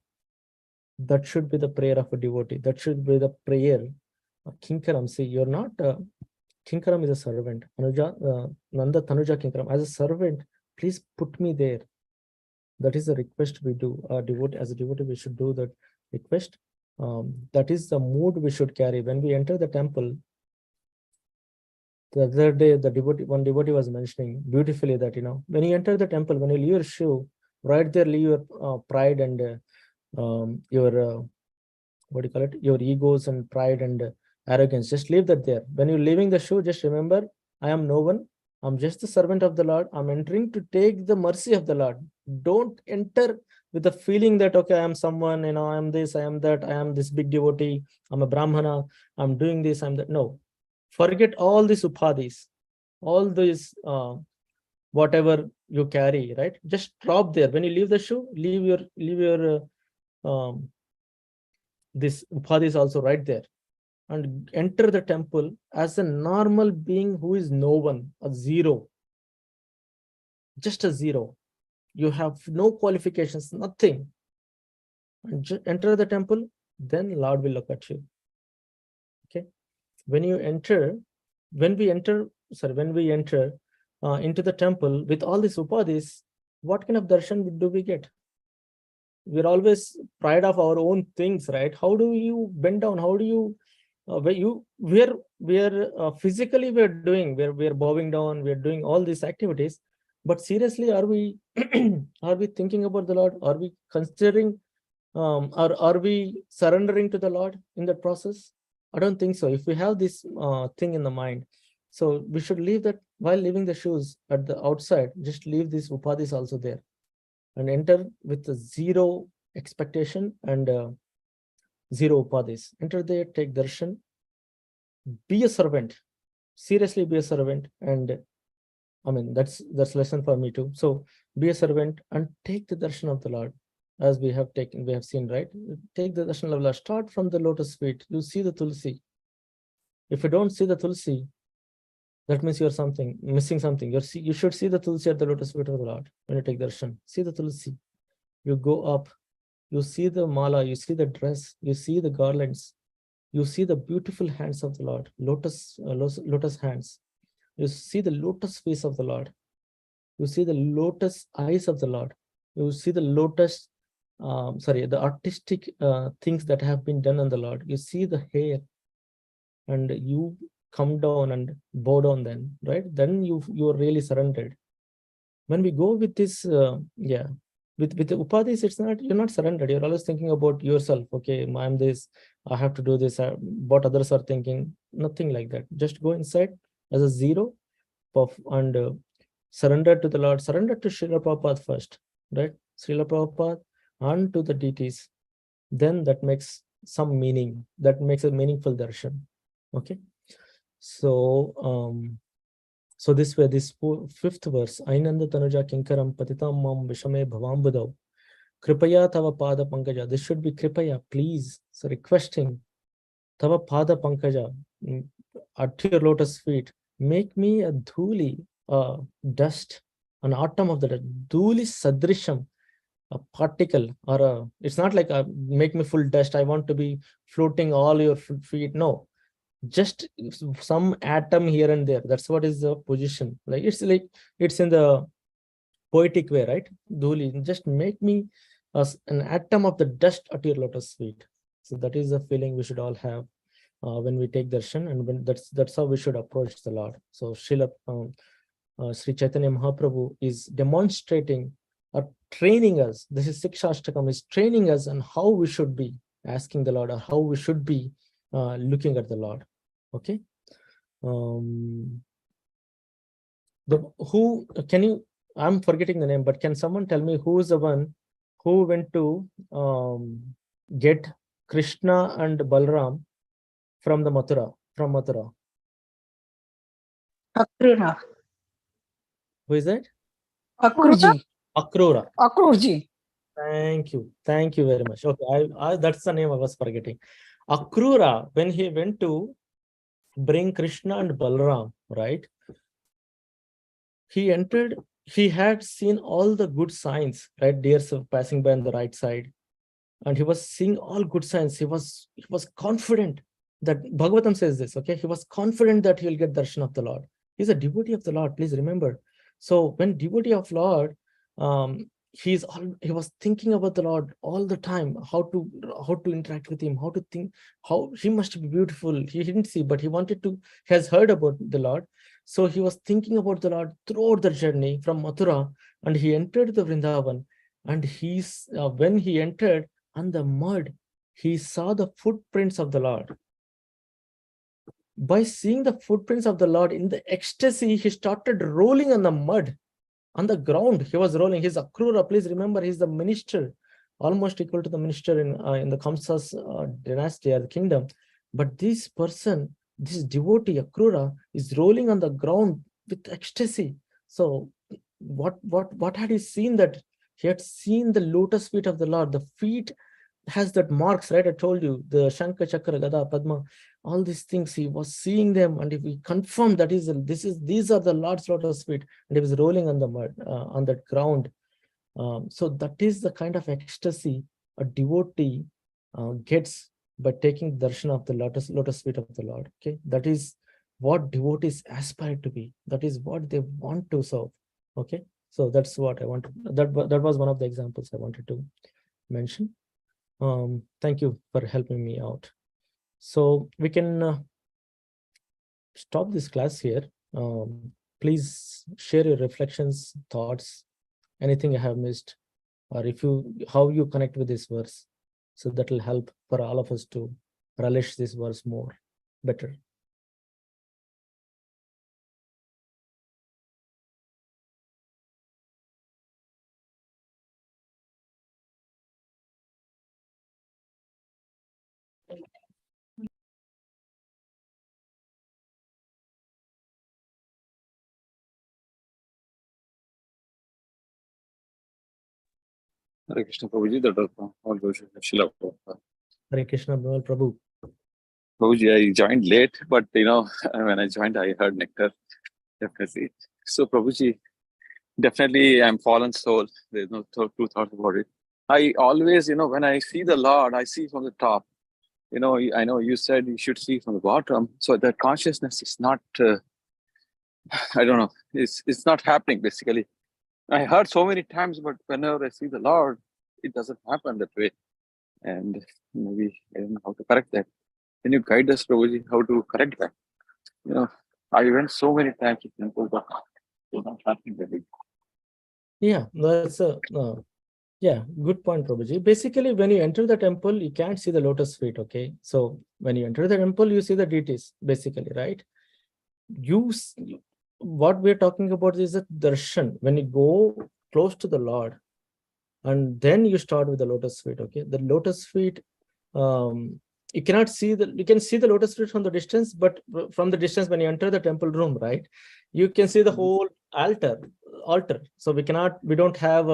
that should be the prayer of a devotee. That should be the prayer. Kinkaram, see, you're not, Kinkaram is a servant. Nanda Tanuja Kinkaram, as a servant, please put me there. That is the request we do. As a devotee, we should do that request. That is the mood we should carry. When we enter the temple, the other day, one devotee was mentioning beautifully that, when you enter the temple, when you leave your shoe, right there, leave your pride and your, what do you call it? Your egos and pride and arrogance. Just leave that there. When you're leaving the shoe, just remember, I am no one. I'm just the servant of the Lord. I'm entering to take the mercy of the Lord. Don't enter with the feeling that, okay, I am someone, I am this, I am that, I am this big devotee, I'm a Brahmana, I'm doing this, I'm that. No, forget all these upadhis, all these, whatever you carry, right? Just drop there. When you leave the shoe, leave your this Upadhi is also right there, and enter the temple as a normal being who is no one, a zero, just a zero. You have no qualifications, nothing. And enter the temple, then Lord will look at you. Okay. When you enter, when we enter into the temple with all these upadhis, what kind of darshan do we get? We're always pride of our own things, right? How do you bend down? How do you we're physically we're bowing down, we're doing all these activities, but seriously, are we are we thinking about the Lord? Are we considering are we surrendering to the Lord in that process? I don't think so. If we have this thing in the mind, so we should leave that while leaving the shoes at the outside, just leave these upadhis also there and enter with a zero expectation and zero upadhis. Enter there, take darshan, be a servant, seriously be a servant. And I mean, that's lesson for me too. So be a servant and take the darshan of the Lord. As we have seen, right? Take the darshan of the Lord. Start from the lotus feet. You see the tulsi. If you don't see the tulsi, that means you're missing something. You should see the tulsi at the lotus feet of the Lord when you take darshan. See the tulsi. You go up. You see the mala. You see the dress. You see the garlands. You see the beautiful hands of the Lord. Lotus hands. You see the lotus face of the Lord. You see the lotus eyes of the Lord. You see the lotus, the artistic things that have been done on the Lord. You see the hair, and you come down and bow down then, right? Then you are really surrendered. When we go with this, with the upadhis, you're not surrendered. You're always thinking about yourself. Okay, I'm this, I have to do this, what others are thinking. Nothing like that. Just go inside as a zero, and surrender to the Lord, surrender to Srila Prabhupada first, right? Srila Prabhupada and to the deities. Then that makes some meaning. That makes a meaningful darshan. Okay. So so this way, this fifth verse, Ainanda Tanuja Kinkaram Patitam Mam Vishame Bhavambudau Kripaya Tava Pada Pankaja. This should be Kripaya, please. So requesting Tava Pada Pankaja, at your lotus feet, make me a dhuli, dust, an atom of the dhuli sadrisham, a particle, or it's not like make me full dust. I want to be floating all your feet. No, just some atom here and there. That's what is the position. Like it's in the poetic way, right? Dhuli, just make me an atom of the dust at your lotus feet. So that is the feeling we should all have when we take darshan, and when that's how we should approach the Lord. So Sri Chaitanya Mahaprabhu is demonstrating or training us. This is Shikshashtakam, is training us on how we should be asking the Lord, or how we should be looking at the Lord. Okay. I'm forgetting the name, but can someone tell me who is the one who went to get Krishna and Balram from Mathura? Akrura. Who is that? Akrurji. Akrura. Akrurji. Thank you very much. Okay, that's the name I was forgetting. Akrura, when he went to bring Krishna and Balram, right? He entered, he had seen all the good signs, right? Deers passing by on the right side, and he was seeing all good signs. He was confident that Bhagavatam says this, okay? He was confident that he will get darshan of the Lord. He's a devotee of the Lord, please remember. So when devotee of Lord, he was thinking about the Lord all the time, how to interact with him, how to think, how he must be beautiful. He didn't see, but he has heard about the Lord. So he was thinking about the Lord throughout the journey from Mathura, and he entered the Vrindavan, and when he entered on the mud, he saw the footprints of the Lord. By seeing the footprints of the Lord in the ecstasy, he started rolling on the mud. On the ground, he was rolling. He's Akrura. Please remember, he's the minister, almost equal to the minister in the Kamsa's dynasty or the kingdom. But this person, this devotee, Akrura, is rolling on the ground with ecstasy. So what had he seen? That he had seen the lotus feet of the Lord, the feet has that marks, right? I told you the Shankha, Chakra, Gada, Padma, all these things. He was seeing them, and if we confirm that these are the Lord's lotus feet, and he was rolling on the mud, on that ground. So that is the kind of ecstasy a devotee gets by taking darshan of the lotus feet of the Lord. Okay, that is what devotees aspire to be. That is what they want to serve. Okay, so that's what I wanted. That was one of the examples I wanted to mention. Thank you for helping me out. So we can stop this class here. Please share your reflections, thoughts, anything I have missed, or if you how you connect with this verse. So that will help for all of us to relish this verse more better. Hare Krishna Prabhuji, that was all those Shila Prabhupada. Hare Krishna, Bimal Prabhu. Prabhuji, I joined late, but when I joined, I heard nectar, definitely. So Prabhuji, definitely I'm fallen soul. There's no two thoughts about it. I always, when I see the Lord, I see from the top. I know you said you should see from the bottom. So that consciousness is not, I don't know, it's not happening basically. I heard so many times, but whenever I see the Lord, it doesn't happen that way. And maybe I don't know how to correct that. Can you guide us, Prabhuji, how to correct that? I went so many times to temple, but it's not happening that way. Yeah, that's a good point, Prabhuji. Basically, when you enter the temple, you can't see the lotus feet. Okay, so when you enter the temple, you see the deities, basically, right? What we're talking about is a darshan. When you go close to the Lord, and then you start with the lotus feet. Okay, the lotus feet, you can see the lotus feet from the distance, but from the distance when you enter the temple room, right, you can see the whole altar. So we don't have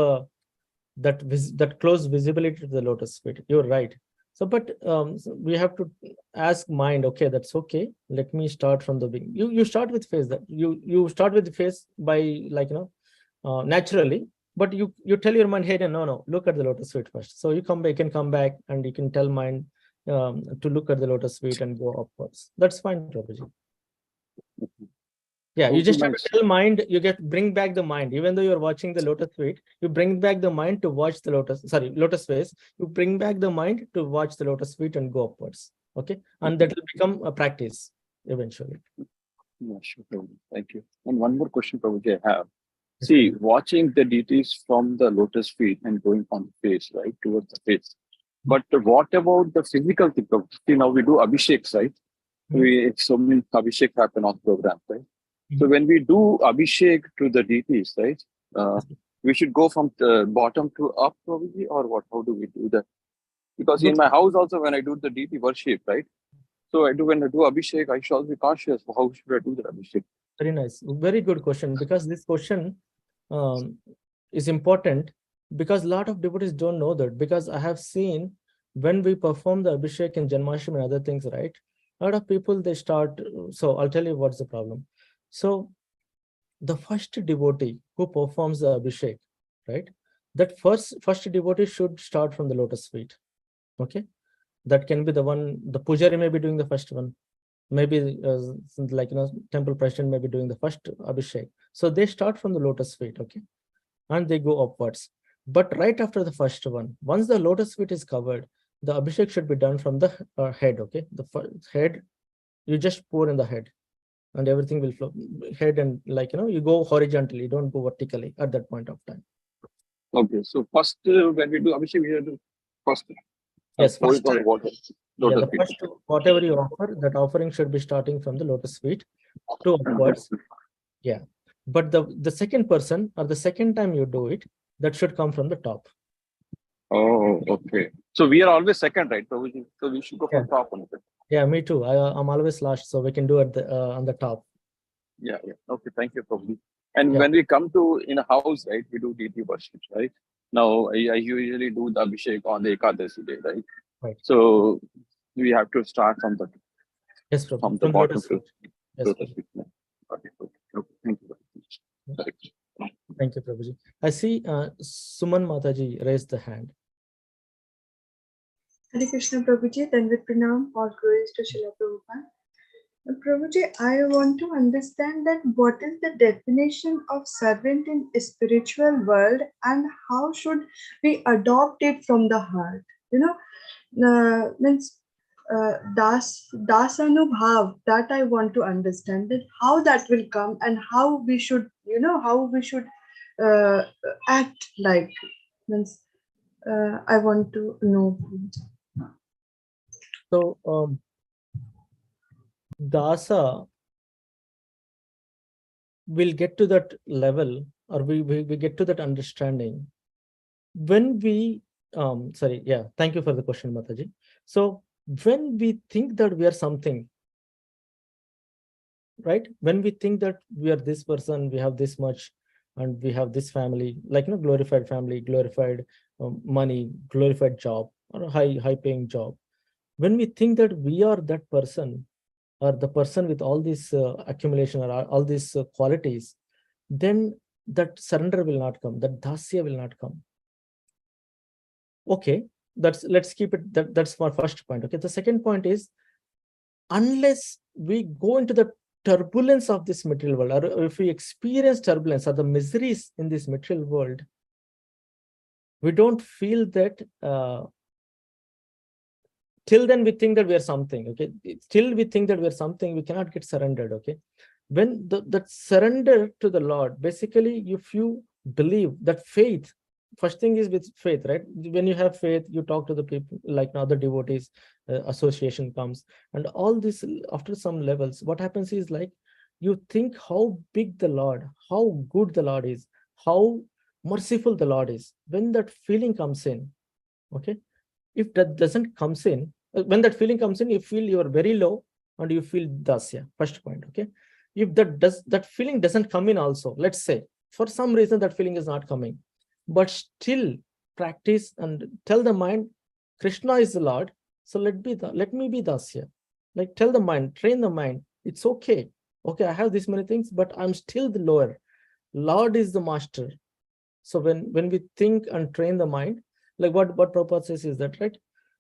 that close visibility to the lotus feet. You're right. So so we have to ask mind, okay, that's okay, let me start from the beginning. You start with face, that you start with the face by naturally, but you tell your mind, hey, no, look at the lotus feet first. So you can come back and you can tell mind to look at the lotus feet and go upwards. That's fine, Prabhuji. Yeah, you just have to tell mind, bring back the mind. Even though you're watching the lotus feet, you bring back the mind to watch the lotus face. You bring back the mind to watch the lotus feet and go upwards. Okay, and that will become a practice eventually. Yeah, sure, Prabhuji. Thank you. And one more question, Prabhuji, I have. See, watching the deities from the lotus feet and going on the face, right, towards the face. But what about the physical thing? See, now we do abhisheks, right? So many abhishek happen on programs, right? So when we do abhishek to the deities, right, we should go from the bottom to up, probably, or what? How do we do that? Because in my house also, when I do the deity worship, right, so when I do abhishek, I should be conscious. How should I do the abhishek? Very nice. Very good question, because this question is important, because a lot of devotees don't know that. Because I have seen when we perform the abhishek in Janmashtami and other things, right, a lot of people, they start. So I'll tell you what's the problem. So the first devotee who performs the abhishek, right, that first devotee should start from the lotus feet. Okay, that can be the one. The pujari may be doing the first one, maybe temple president may be doing the first abhishek. So they start from the lotus feet, okay, and they go upwards. But right after the first one, once the lotus feet is covered, the abhishek should be done from the head. Okay, the head, you just pour in the head, and everything will flow head, and you go horizontally, don't go vertically at that point of time. Okay, so first when we do abhishek, we have to first. Yes, first, water. Whatever you offer, that offering should be starting from the lotus feet to upwards. Yeah, but the second person, or the second time you do it, that should come from the top. Oh, okay. So we are always second, right? So we should go from top on it. Yeah, me too. I'm always last, so we can do it on the top. Yeah. Okay, thank you, Prabhuji. And when we come to in a house, right, we do deity worship, right? Now, I usually do the Abhishek on the Ekadasi day, right? Right. So we have to start Yes, from Prabhu. the From bottom lotus to feet. Yes, lotus Prabhu. feet. Yeah. Okay, okay. Thank you very much. Yeah. Correct. Thank you, Prabhuji. I see Suman Mataji raised the hand. Hare Krishna Prabhuji, then with pranam, all glories to Srila Prabhupada. Prabhuji, I want to understand that what is the definition of servant in spiritual world and how should we adopt it from the heart? Means dasanubhav, that I want to understand that how that will come and how we should, how we should uh, act like. Means I want to know. So, Dasa will get to that level, or we get to that understanding when we, thank you for the question, Mataji. So, when we think that we are something, right? When we think that we are this person, we have this much, and we have this family, like, glorified family, glorified money, glorified job, or a high paying job. When we think that we are that person, or the person with all this accumulation, or all these qualities, then that surrender will not come, that dasya will not come. Okay, let's keep it, that's my first point. Okay, the second point is, unless we go into the turbulence of this material world, or if we experience turbulence or the miseries in this material world, we don't feel that till then we think that we are something. Okay, till we think that we are something, we cannot get surrendered. Okay, when that surrender to the Lord, basically, if you believe that faith, first thing is with faith, right? When you have faith, you talk to the people, like other devotees, association comes, and all this, after some levels, what happens is, like, you think how big the Lord, how good the Lord is, how merciful the Lord is. When that feeling comes in, okay, if that doesn't comes in, when that feeling comes in, you feel you are very low and you feel dasya. First point. Okay, if that feeling doesn't come in also, let's say for some reason that feeling is not coming, but still practice and tell the mind, Krishna is the Lord, so let me be dasya. Like, tell the mind, train the mind, it's okay. Okay, I have this many things, but I'm still the lower. Lord is the master. So when we think and train the mind, like what Prabhupada says is that, right?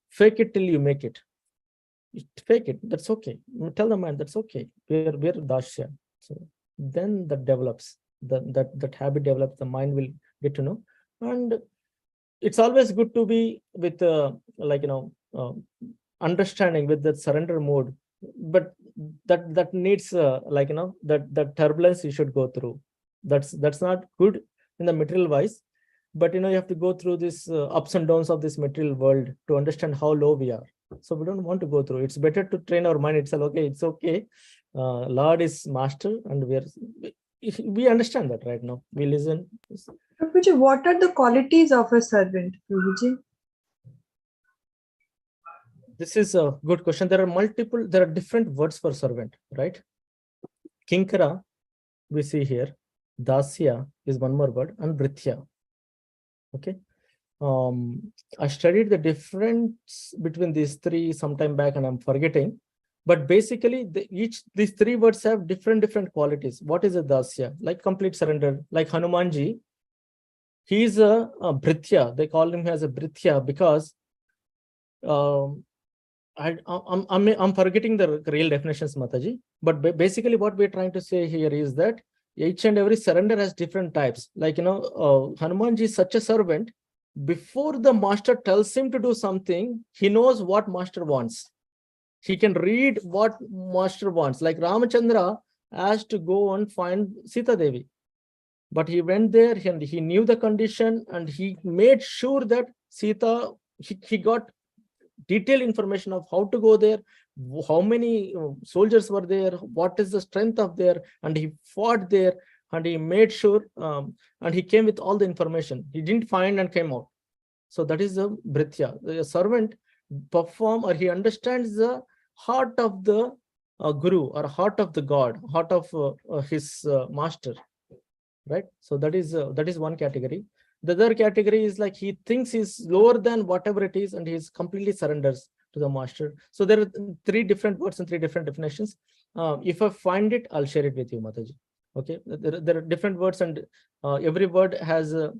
Fake it till you make it. Fake it, that's okay. Tell the mind that's okay. We're dasya. So then that develops, that habit develops, the mind will get to know. And it's always good to be with understanding, with that surrender mode, but that needs that turbulence you should go through. That's not good in the material wise, but you have to go through this ups and downs of this material world to understand how low we are. So we don't want to go through. It's better to train our mind itself. Okay, it's okay. Lord is master, and we understand that right now. We listen. Prabhuji, what are the qualities of a servant, Prabhuji? This is a good question. There are different words for servant, right? Kinkara, we see here. Dasya is one more word, and Brithya. Okay. I studied the difference between these three sometime back, and I'm forgetting. But basically, these three words have different qualities. What is a dasya? Like complete surrender. Like Hanumanji, he is a Brithya. They call him as a Brithya because I'm forgetting the real definitions, Mataji. But basically, what we're trying to say here is that each and every surrender has different types. Like, Hanumanji is such a servant. Before the master tells him to do something, he knows what master wants. He can read what master wants. Like Ramachandra has to go and find Sita Devi. But he went there and he knew the condition, and he made sure that Sita, he got detailed information of how to go there, how many soldiers were there, what is the strength of there, and he fought there, and he made sure, and he came with all the information. He didn't find and came out. So that is the Brithya. The servant perform, or he understands the heart of the guru, or heart of the God, heart of his master, right? So that is one category. The other category is like he thinks he's lower than whatever it is, and he's completely surrenders to the master. So there are three different words and three different definitions. If I find it, I'll share it with you, Mataji. Okay, there are different words, and every word has a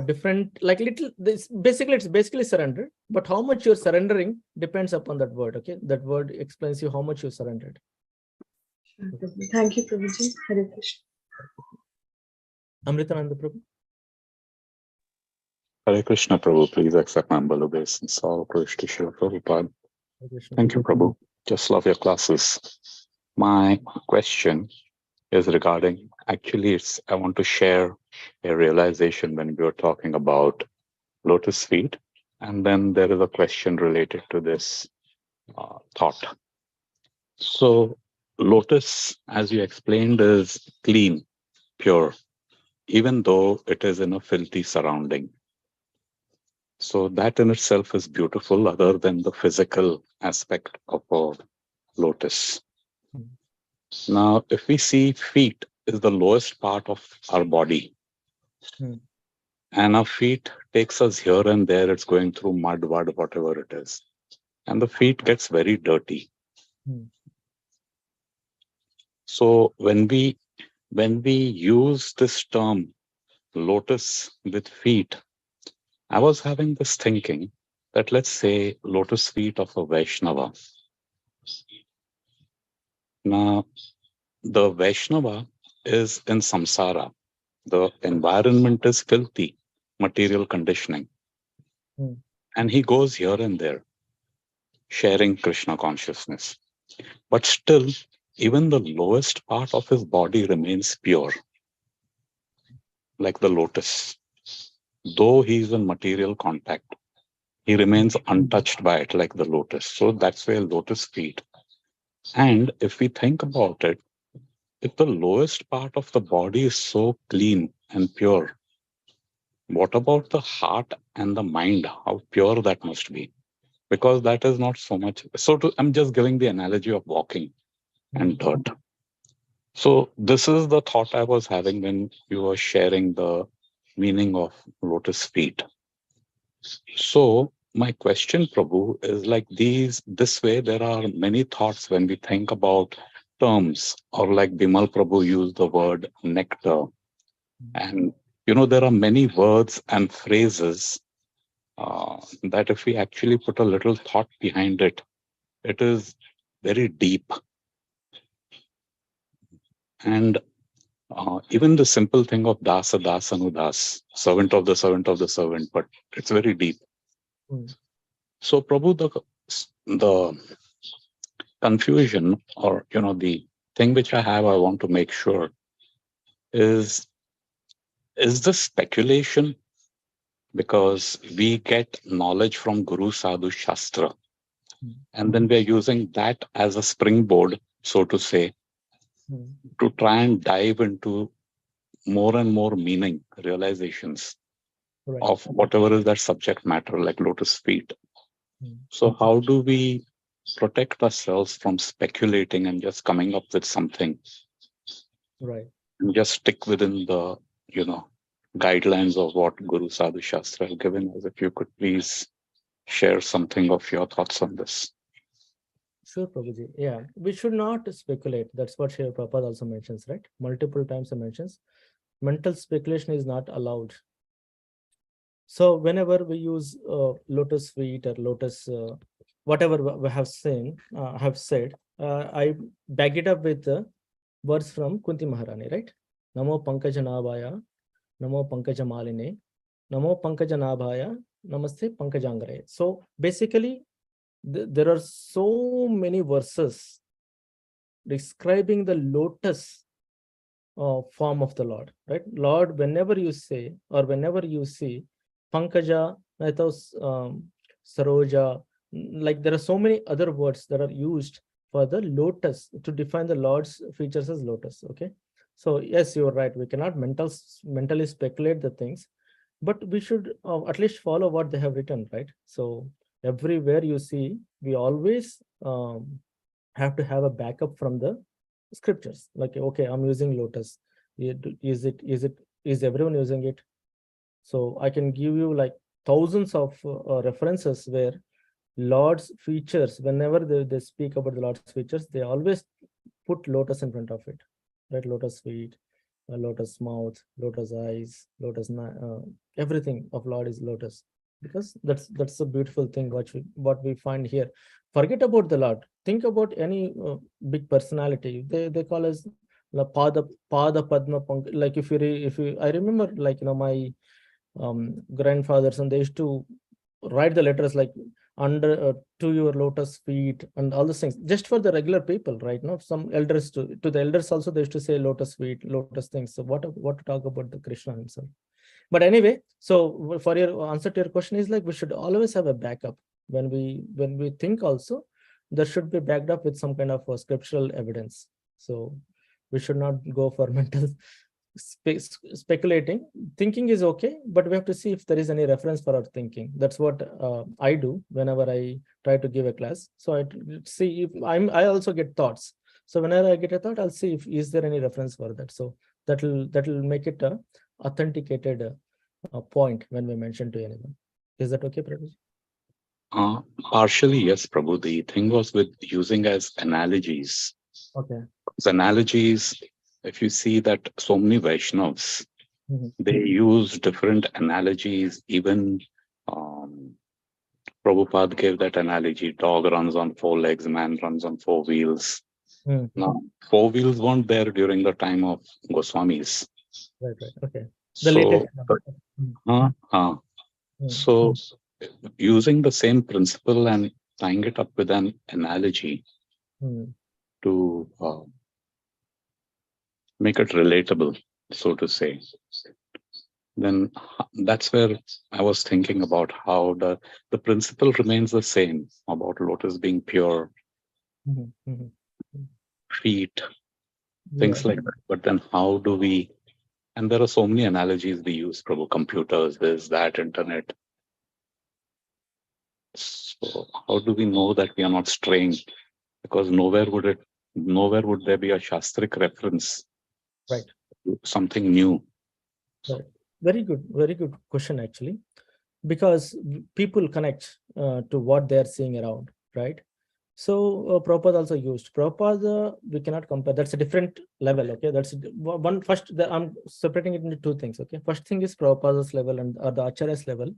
different, like little. This basically, it's basically surrender. But how much you're surrendering depends upon that word. Okay, that word explains you how much you surrendered. Sure, Prabhu. Thank you, Prabhuji. Hare Krishna. Amritananda Prabhu. Hare Krishna, Prabhu. Please accept my humble obeisance. All praise to Srila Prabhupada. Hare Krishna. Thank you, Prabhu. Just love your classes. My question is regarding, actually, I want to share a realization when we were talking about lotus feet. And then there is a question related to this thought. So lotus, as you explained, is clean, pure, even though it is in a filthy surrounding. So that in itself is beautiful, other than the physical aspect of a lotus. Now, if we see feet is the lowest part of our body, and our feet takes us here and there, it's going through mud, whatever it is. And the feet gets very dirty. So when we use this term lotus with feet, I was having this thinking that, let's say, lotus feet of a Vaishnava. Now, the Vaishnava is in samsara. The environment is filthy, material conditioning. And he goes here and there, sharing Krishna consciousness. But still, even the lowest part of his body remains pure, like the lotus. Though he is in material contact, he remains untouched by it, like the lotus. So that's where lotus feet. And if we think about it, if the lowest part of the body is so clean and pure, what about the heart and the mind? How pure that must be? Because that is not so much. I'm just giving the analogy of walking and dirt. So this is the thought I was having when you were sharing the meaning of lotus feet. So my question, Prabhu, is like this way there are many thoughts when we think about terms, or like Bimal Prabhu used the word nectar. And, there are many words and phrases that if we actually put a little thought behind it, it is very deep. And even the simple thing of dasa, dasanudas, servant of the servant, but it's very deep. So Prabhu, the confusion, or, the thing which I want to make sure is this speculation? Because we get knowledge from Guru Sadhu Shastra, and then we're using that as a springboard, so to say, to try and dive into more and more meaning, realizations of whatever is that subject matter, like lotus feet. So how do we protect ourselves from speculating and just coming up with something? Right. And just stick within the, guidelines of what Guru Sadhu Shastra have given us. If you could please share something of your thoughts on this. Sure, Prabhuji. Yeah, we should not speculate. That's what Srila Prabhupada also mentions, right? Multiple times he mentions mental speculation is not allowed. So whenever we use lotus feet or lotus, whatever we have said, I back it up with the words from Kunti Maharani, right? Namo Pankajanabhaya, Namo Pankajamaline, Namo Pankajanabhaya, Namaste Pankajangare. So basically, there are so many verses describing the lotus form of the Lord, right? Lord, whenever you say or whenever you see Pankaja, Saroja, like there are so many other words that are used for the lotus to define the Lord's features as lotus. Okay, so yes, you're right. We cannot mentally speculate the things, but we should at least follow what they have written, right? So everywhere you see, we always have to have a backup from the scriptures. Like, okay, I'm using lotus. Is everyone using it? So I can give you like thousands of references where Lord's features, whenever they speak about the Lord's features, they always put lotus in front of it, right? Lotus feet, lotus mouth, lotus eyes, everything of Lord is lotus, because that's a beautiful thing what we find here. Forget about the Lord. Think about any big personality. They call us la pada padma pankaj. Like if you I remember, like, my grandfathers, and they used to write the letters like under to your lotus feet and all those things, just for the regular people, right? Now some elders to the elders also, they used to say lotus feet, lotus things. So what to talk about the Krishna himself? But anyway, so for your answer to your question is like, we should always have a backup when we think. Also, there should be backed up with some kind of scriptural evidence. So we should not go for mental speculating. Thinking is okay, but we have to see if there is any reference for our thinking. That's what I do whenever I try to give a class. So I see if I also get thoughts. So whenever I get a thought, I'll see if is there any reference for that. So that'll make it a authenticated point when we mention to anyone. Is that okay, Prabhuji? Partially, yes, Prabhu. The thing was with using as analogies. Okay. As analogies, if you see that so many Vaishnavas, they use different analogies. Even Prabhupada gave that analogy: dog runs on 4 legs, man runs on 4 wheels. Now, 4 wheels weren't there during the time of Goswamis. Right. Okay. The latest. So using the same principle and tying it up with an analogy to make it relatable, so to say, then that's where I was thinking about how the principle remains the same about lotus being pure, feet, things like that. But then how do we, and there are so many analogies we use, Prabhu, computers, this, that, internet. So how do we know that we are not straying? Because nowhere would there be a Shastric reference, right, to something new. Right. Very good question, actually, because people connect to what they're seeing around, right? So Prabhupada also used. Prabhupada, we cannot compare. That's a different level, okay? That's one. First, I'm separating it into 2 things, okay? First thing is Prabhupada's level or the Acharya's level.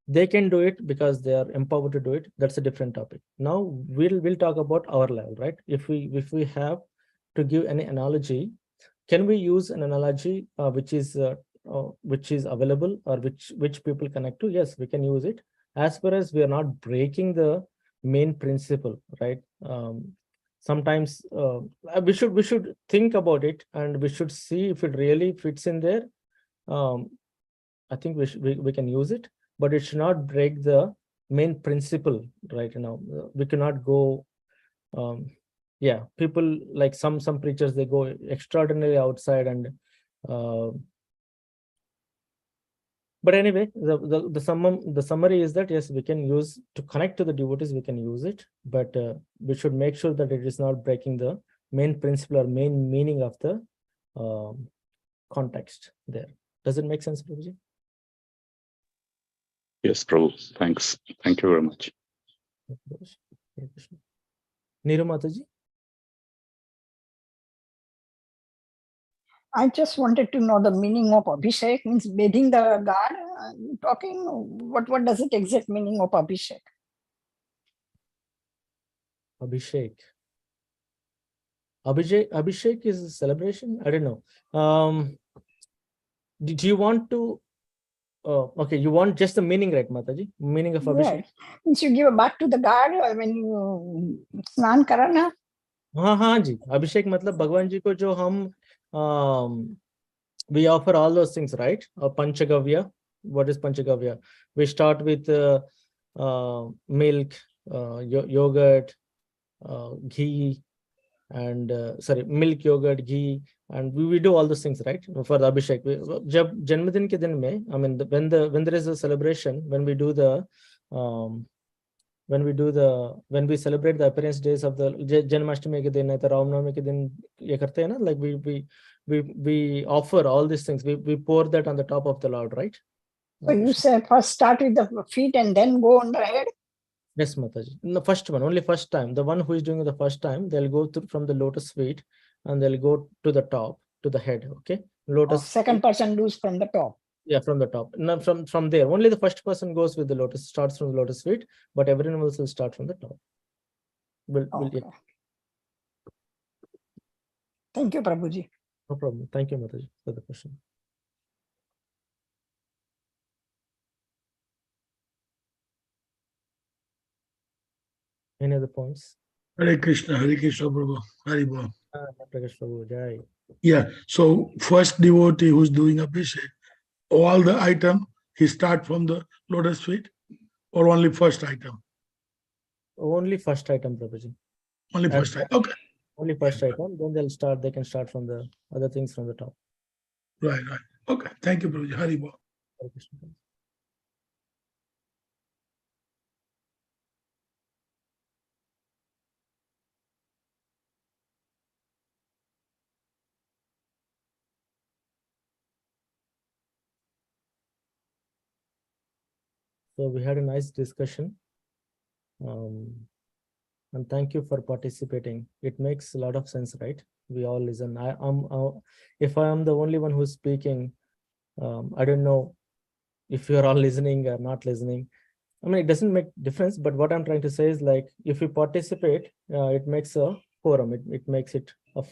They can do it because they are empowered to do it. That's a different topic. Now we'll talk about our level, right? If we have to give any analogy, can we use an analogy which is available, or which people connect to? Yes, we can use it, as far as we are not breaking the main principle, right? Sometimes we should think about it, and we should see if it really fits in there. I think we can use it, but it should not break the main principle, right? We cannot go. People like some preachers, they go extraordinarily outside, and but anyway, the summary is that yes, we can use to connect to the devotees, we can use it, but we should make sure that it is not breaking the main principle or main meaning of the context there. Does it make sense, Prabhuji? Yes, Prabhu. Thanks. Thank you very much. Neeru Mataji? I just wanted to know the meaning of Abhishek, means bathing the god. Talking, what does it exact meaning of Abhishek? Abhishek is a celebration? I don't know. Did you want to okay, you want just the meaning, right, Mataji? Meaning of Abhishek? Right. Means you give a bath to the god when you snan karana. हाँ जी, Abhishek matlab भगवान जी को जो हम we offer all those things, right? Panchagavya. What is Panchagavya? We start with milk, yogurt, ghee, and milk, yogurt, ghee, and we do all those things, right? For the Abhishek. जब जन्मदिन के दिन में, I mean, when there is a celebration, when we celebrate the appearance days of the Janmashtami ke din, or Ramnavami ke din, ye karte hai na, like we offer all these things. We pour that on the top of the Lord, right? So you say first start with the feet and then go on the head? Yes, Mataji. The first one, only first time. The one who is doing it the first time, they'll go through from the lotus feet and they'll go to the top, to the head. Okay. Or Lotus. second person does from the top. Yeah, from the top. No, from there. Only the first person goes with the lotus, starts from the lotus feet, but everyone else will start from the top. Okay. Thank you, Prabhuji. No problem. Thank you, Mataji, for the question. Any other points? Hare Krishna, Prabhu, Hari Bol. Prakash Prabhu, Jai. Yeah, so first devotee who's doing Abhishek, all the item, he start from the lotus feet or only first item? Only first item, Prabhuji. Only first item, okay. Only first item, then they can start from the other things from the top. Right. Okay, thank you, Prabhuji. Hari Bol. Hare Krishna. So we had a nice discussion. And thank you for participating. It makes a lot of sense, right? We all listen. If I am the only one who's speaking, I don't know if you're all listening or not listening. I mean, it doesn't make difference, but what I'm trying to say is, like, if you participate, it makes a forum. It makes it a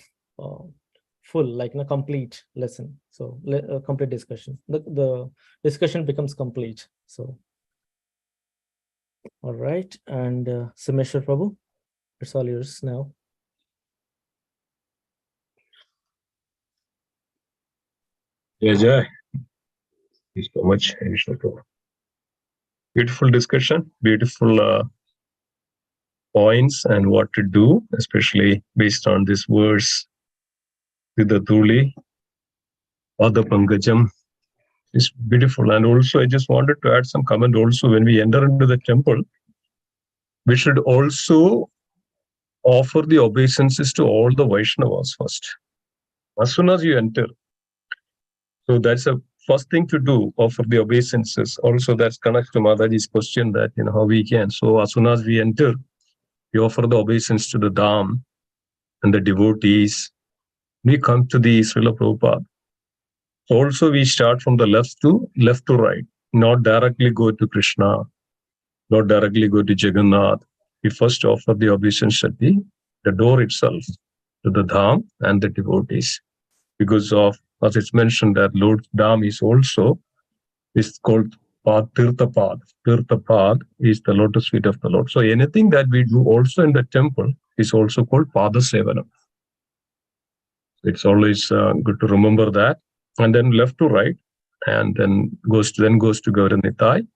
full, like, a complete lesson. So a complete discussion. The discussion becomes complete. So, all right. And Simeshwar Prabhu, it's all yours now. Yeah, Jai. Thank you so much. Beautiful discussion, beautiful points and what to do, especially based on this verse, Vidaduli, Pada Pankajam. It's beautiful. And also, I just wanted to add some comment also. When we enter into the temple, we should also offer the obeisances to all the Vaishnavas first. As soon as you enter. So that's the first thing to do, offer the obeisances. Also, that's connects to Mataji's question that, how we can. So as soon as we enter, we offer the obeisance to the Dham and the devotees. We come to the Srila Prabhupada. So also we start from the left to right, not directly go to Krishna, not directly go to Jagannath. We first offer the obeisance at the door itself to the Dham and the devotees. Because of, as it's mentioned, that Lord Dham is called Tirtha Pad. Tirtha Pad is the lotus feet of the Lord. So anything that we do also in the temple is also called Pada Sevanam. It's always good to remember that. And then left to right, and then goes to Gauranitai,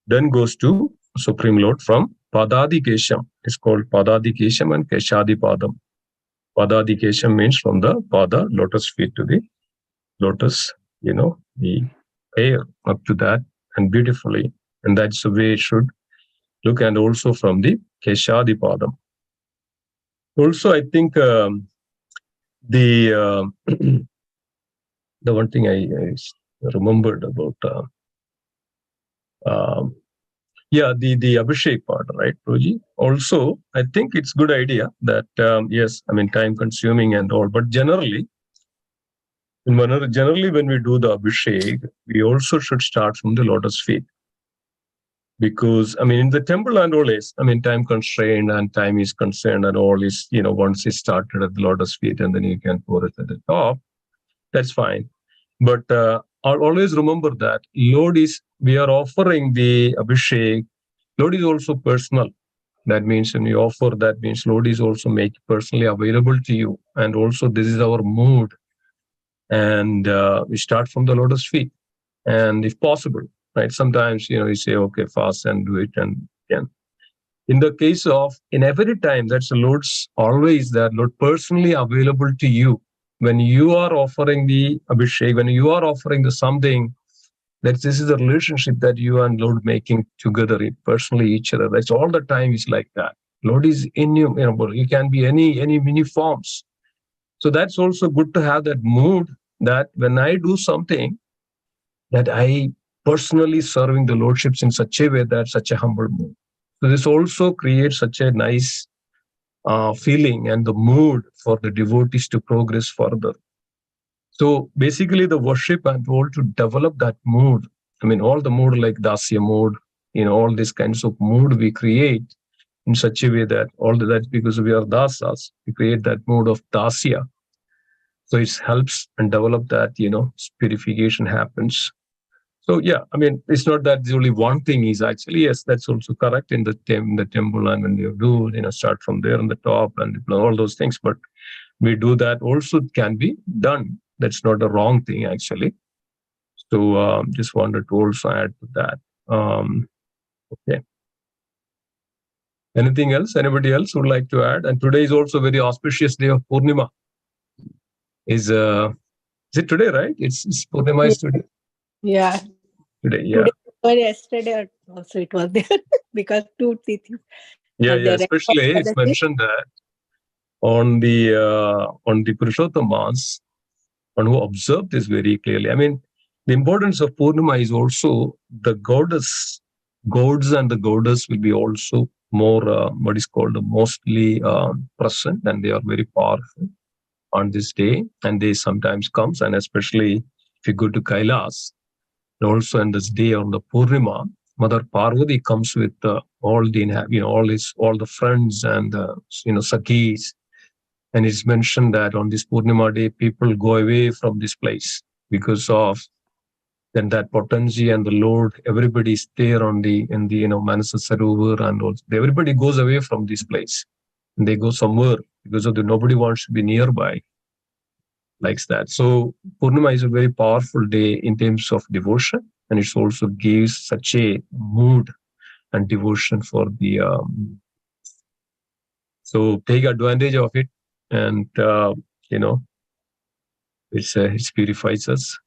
then goes to Supreme Lord from Padadi Kesham. It's called Padadi Kesham and Keshadi Padam. Padadi Kesham means from the Pada, lotus feet, to the lotus, the hair up to that, and beautifully. And that's the way it should look. And also from the Keshadi Padam. Also, I think the one thing I remembered about, the Abhishek part, right, Prabhuji? Also, I think it's good idea that, yes, I mean, time consuming and all, but generally when we do the Abhishek, we also should start from the lotus feet. Because, I mean, in the temple and all is, I mean, time constrained and time is concerned and all is, once it's started at the lotus feet and then you can pour it at the top, that's fine. But I'll always remember that we are offering the Abhishek. Lord is also personal. That means when you offer, that means Lord is also make personally available to you. And also this is our mood. And we start from the lotus feet. And if possible, right? Sometimes, you say, okay, fast and do it and again. In the case of, in every time, that's the Lord's always that Lord personally available to you. When you are offering the Abhishek, when you are offering the something, that this is a relationship that you and Lord making together, personally each other. That's all the time is like that. Lord is in you, you can be any many forms. So that's also good to have that mood that when I do something, that I personally serving the lordships in such a way that such a humble mood. So this also creates such a nice feeling and the mood for the devotees to progress further. So basically the worship and all to develop that mood. I mean, all the mood like Dasya mood, all these kinds of mood we create in such a way that that's because we are dasas, we create that mood of Dasya. So it helps and develop that, purification happens. So yeah, I mean, it's not that the only one thing is actually, yes, that's also correct in the temple, and when you do, start from there on the top and all those things, but we do that also can be done. That's not a wrong thing actually. So just wanted to also add to that. Okay. Anything else? Anybody else would like to add? And today is also a very auspicious day of Purnima. Is it today, right? It's Purnima is today. Yeah. Today, yeah. Today or yesterday also it was there because 2 things. Yeah. Especially it's mentioned that on the Purushottamans, one who observed this very clearly. I mean, the importance of Purnima is also the gods and the goddess will be also more what is called mostly present, and they are very powerful on this day, and they sometimes comes, and especially if you go to Kailas, also on this day on the Purnima, Mother Parvati comes with all the all the friends and Sakhis, and it's mentioned that on this Purnima day people go away from this place because of then that potency and the Lord. Everybody is there in the Manasa Sarovar, and also everybody goes away from this place and they go somewhere because of nobody wants to be nearby. Likes that. So Purnima is a very powerful day in terms of devotion, and it also gives such a mood and devotion for the so take advantage of it, and it purifies us.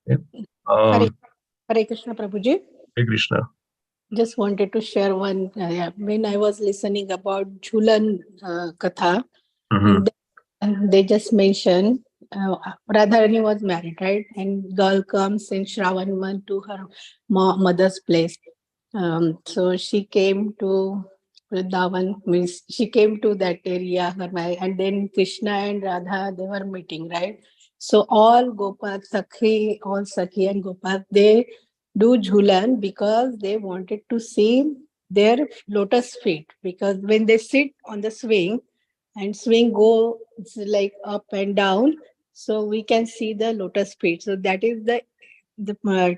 Yeah. Hare Krishna Prabhuji. Hare Krishna. Just wanted to share one. When I was listening about Jhulan Katha, and they just mentioned Radharani was married, right? And girl comes in Shravan month to her mother's place. So she came to Vrindavan, means she came to that area, and then Krishna and Radha, they were meeting, right? So all Gopal, Sakhi, all Sakhi and Gopal, they do Jhulan because they wanted to see their lotus feet, because when they sit on the swing and swing go like up and down, so we can see the lotus feet. So that is the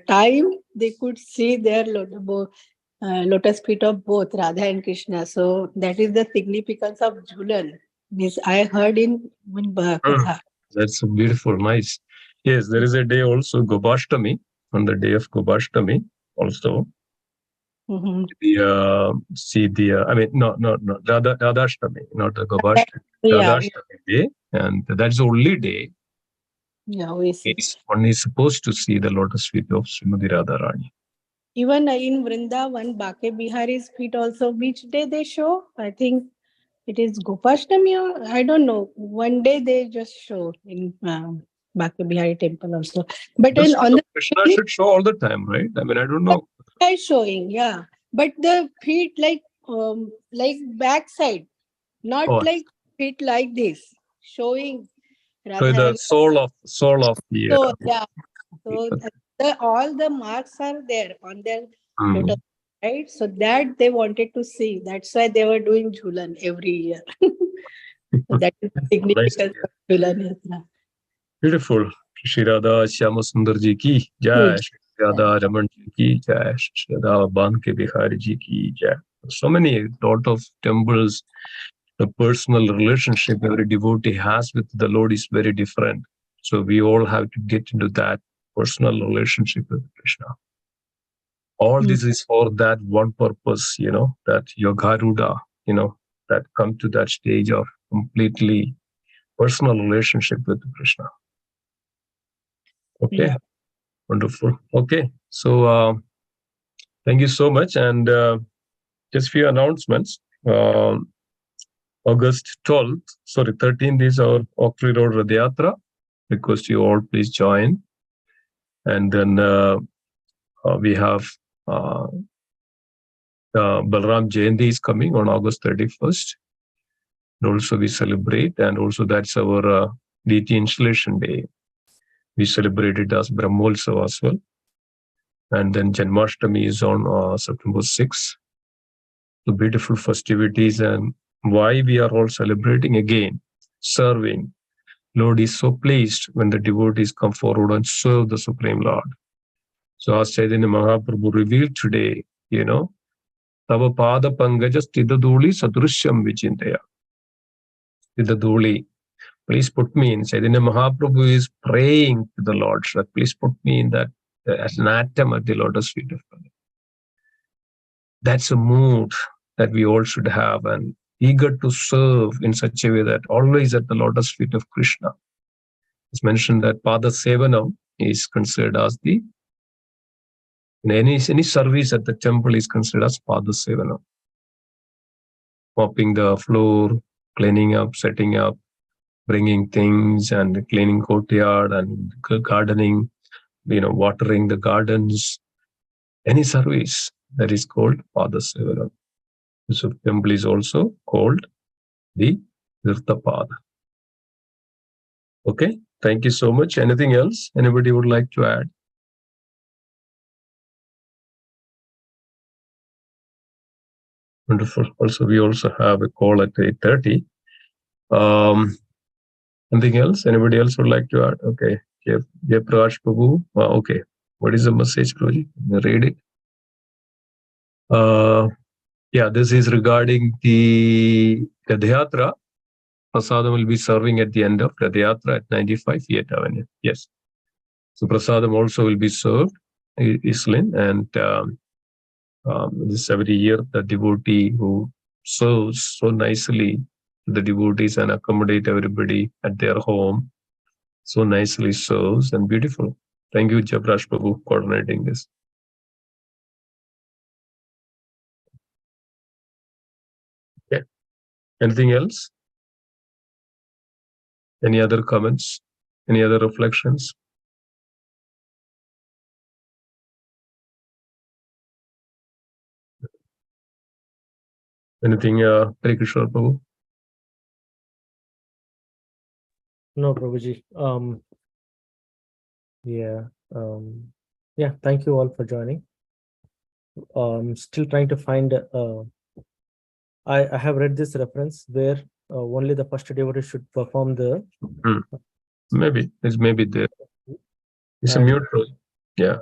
time they could see their lotus feet of both Radha and Krishna. So that is the significance of Jhulan. Means I heard in Katha. That's beautiful, nice. Yes, there is a day also, Gopashtami, on the day of Gopashtami also. Radhashtami, not the Gopashtami. Radhashtami day, and that's the only day. Yeah, we see. One is supposed to see the lotus feet of Srimati Radharani. Even in Vrindavan, Bake Bihari's feet also, which day they show? I think it is Gopashtami, or I don't know. One day they just show in Bake Bihari temple also. But on the Krishna should show all the time, right? I mean, I don't know. Showing, yeah. But the feet like backside, not like feet like this, showing. So the soul of the so yeah. So all the marks are there on their lotus, right? So that they wanted to see. That's why they were doing Jhulan every year. So that is significant of Jhulan. Beautiful. Shri Radha Shyama Sundar ji ki jai. Shri Radha Raman ji ki jai. Shri Radha Banke Bihari ji ki jai. So many, lot of temples, the personal relationship every devotee has with the Lord is very different. So we all have to get into that personal relationship with Krishna. All this is for that one purpose, that Yogaruda, that come to that stage of completely personal relationship with Krishna. Okay, wonderful. Okay, so thank you so much. And just few announcements. August 13th is our Octree Road Radhayatra. Request you all please join. And then we have Balram Jayanti is coming on August 31st. And also we celebrate, and also that's our deity installation day. We celebrate it as Brahmotsav as well. And then Janmashtami is on September 6th. So beautiful festivities, and why we are all celebrating again, serving. Lord is so pleased when the devotees come forward and serve the Supreme Lord. So as Chaitanya Mahaprabhu revealed today, Tava Pada Pangaja Stidaduli Sadrishyam Vichintaya. Stidaduli. Please put me in. Chaitanya Mahaprabhu is praying to the Lord. Please put me in that as an atom at the lotus feet of God. That's a mood that we all should have, and eager to serve in such a way that always at the lotus feet of Krishna. It's mentioned that Pada Sevanam is considered as any service at the temple is considered as Pada Sevanam. Mopping the floor, cleaning up, setting up, bringing things, and cleaning courtyard and gardening, watering the gardens. Any service that is called Pada Sevanam. So temple is also called the Virtapada. Okay, thank you so much. Anything else anybody would like to add? Wonderful. Also, we also have a call at 8:30. Anything else? Anybody else would like to add? Okay. Jay Prakash Prabhu. Okay. What is the message, Prabhu? Read it. Yeah, this is regarding the Radhayatra. Prasadam will be serving at the end of Radhayatra at 95 Yet Avenue. Yes. So Prasadam also will be served, Islin, and this every year the devotee who serves so nicely the devotees and accommodate everybody at their home, so nicely serves and beautiful. Thank you, Jabrash Prabhu, coordinating this. Okay. Anything else? Any other comments? Any other reflections? Anything, Hari Kishore Prabhu? No, Prabhuji. Yeah, thank you all for joining. Still trying to find, I have read this reference where only the first devotee should perform the... Maybe, it's maybe there. It's a neutral. Yeah.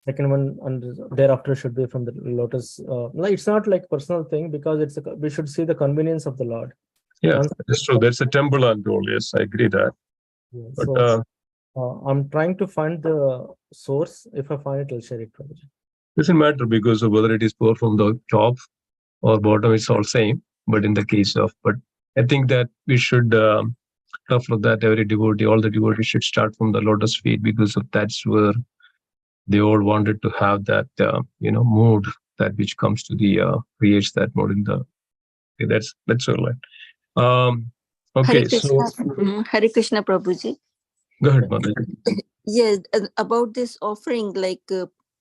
Second one, and thereafter should be from the lotus. It's not like personal thing, because we should see the convenience of the Lord. Yeah, that's true. There's a temple and all. Yes, I agree that. Yeah, but so I'm trying to find the source. If I find it, I'll share it. Doesn't matter, because of whether it is poured from the top or bottom, it's all same. But in the case of, I think that we should refer that every devotee, all the devotees should start from the lotus feet, because of that's where they all wanted to have that mood that which comes to the creates that mood in the. Okay, that's all right. Okay, Hari Krishna Prabhuji. Go ahead, Mother. Yes, about this offering,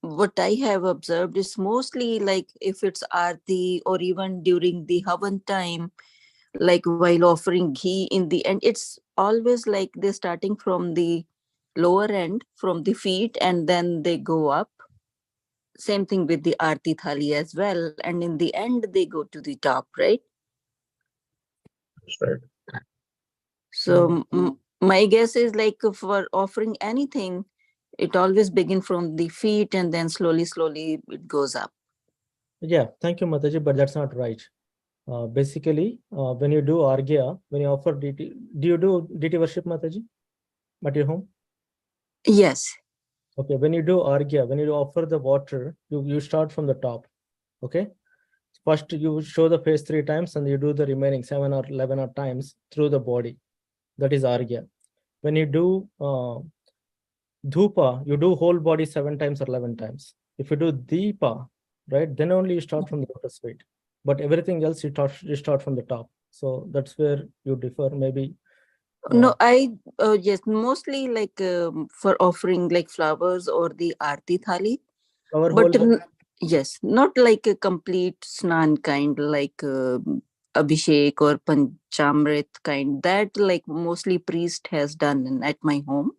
what I have observed is mostly if it's Aarti or even during the Havan time, while offering ghee in the end, it's always they're starting from the lower end, from the feet, and then they go up. Same thing with the Aarti Thali as well. And in the end, they go to the top, right? That's right. So my guess is for offering anything, it always begins from the feet and then slowly it goes up. Yeah, thank you, Mataji, but that's not right. Basically, when you do Argya, when you offer deity, do you do deity worship, Mataji, at your home? Yes. Okay, when you do Argya, when you offer the water, you start from the top. Okay, first you show the face 3 times, and you do the remaining 7 or 11 times through the body. That is Argya. When you do Dhupa, you do whole body 7 times or 11 times. If you do Deepa, right, then only you start from the lotus feet. But everything else you start from the top. So that's where you differ, maybe. No, yes, mostly for offering flowers or the Aarti Thali. Our But whole yes, not like a complete snan kind, like Abhishek or Panchamrit kind. That like mostly priest has done at my home.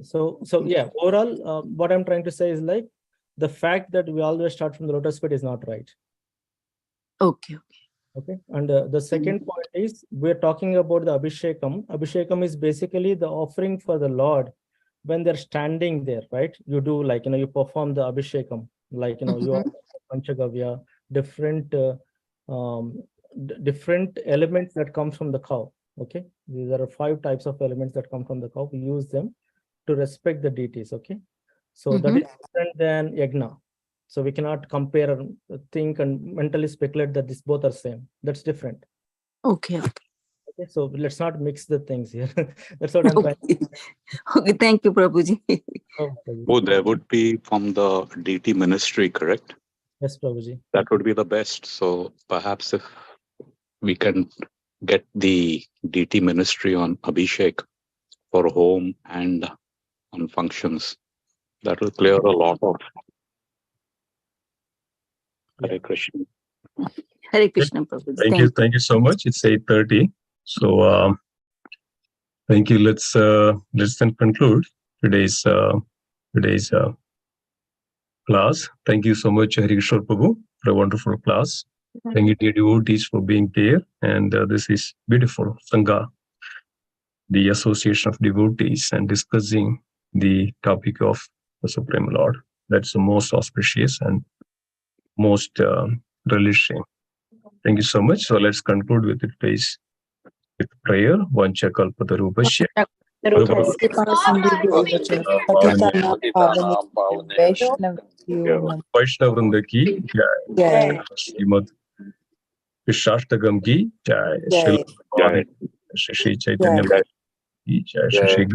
So yeah, overall, what I'm trying to say is like the fact that we always start from the lotus feet is not right. Okay. Okay. And the second point is we're talking about the Abhishekam. Abhishekam is basically the offering for the Lord when they're standing there, right? You do like, you perform the Abhishekam, like, you are Panchagavya, different, different elements that comes from the cow. Okay. There are 5 types of elements that come from the cow. We use them to respect the deities. Okay. So that is different than yagna. So we cannot compare and think and mentally speculate that these both are same. That's different. Okay. Okay, so let's not mix the things here. That's what I'm trying. Okay, thank you, Prabhuji. Oh, there would be from the DT ministry, correct? Yes, Prabhuji. That would be the best. So perhaps if we can get the DT ministry on Abhishek for home and on functions, that will clear a lot of. Hare Krishna. Hare Krishna, Prabhuji. Thank you so much. It's 8:30. So thank you. Let's then conclude today's class. Thank you so much, Hari Kishore Prabhu, for a wonderful class. Thank you, dear devotees, for being there. And this is beautiful Sangha, the association of devotees, and discussing the topic of the Supreme Lord. That's the most auspicious and most relishing. Thank you so much. So let's conclude with it, please, with prayer. Vancha kalpatarupasya. Vaishnav Vrinda ki jai. Srimad Shikshashtakam ki jai. Shri Shri Chaitanya ki jai. Shri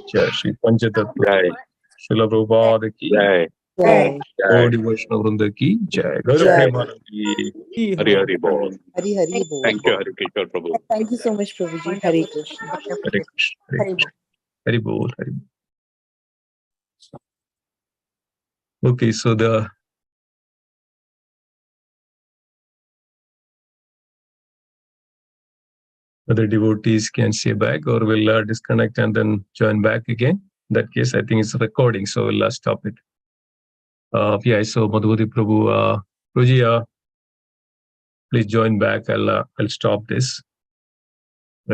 Jai. Shri Panchatattva. Srila Prabhupada ki jai. Gaudi Vaishnav Vrinda ki jai. Gauru Premanand ki Hari Hari Bol. Hari Hari Bol. Thank you, Hari Kishore Prabhu. Thank you so much, Prabhuji. Hare Krishna. Hare Krishna. Hare Krishna. Hari Bol. Hari Bol. Okay, so the other devotees can say back, or will disconnect and then join back again. In that case, I think it's a recording, so we'll stop it. Yeah, so Madhuri Prabhu, Prabhuji, please join back. I'll stop this.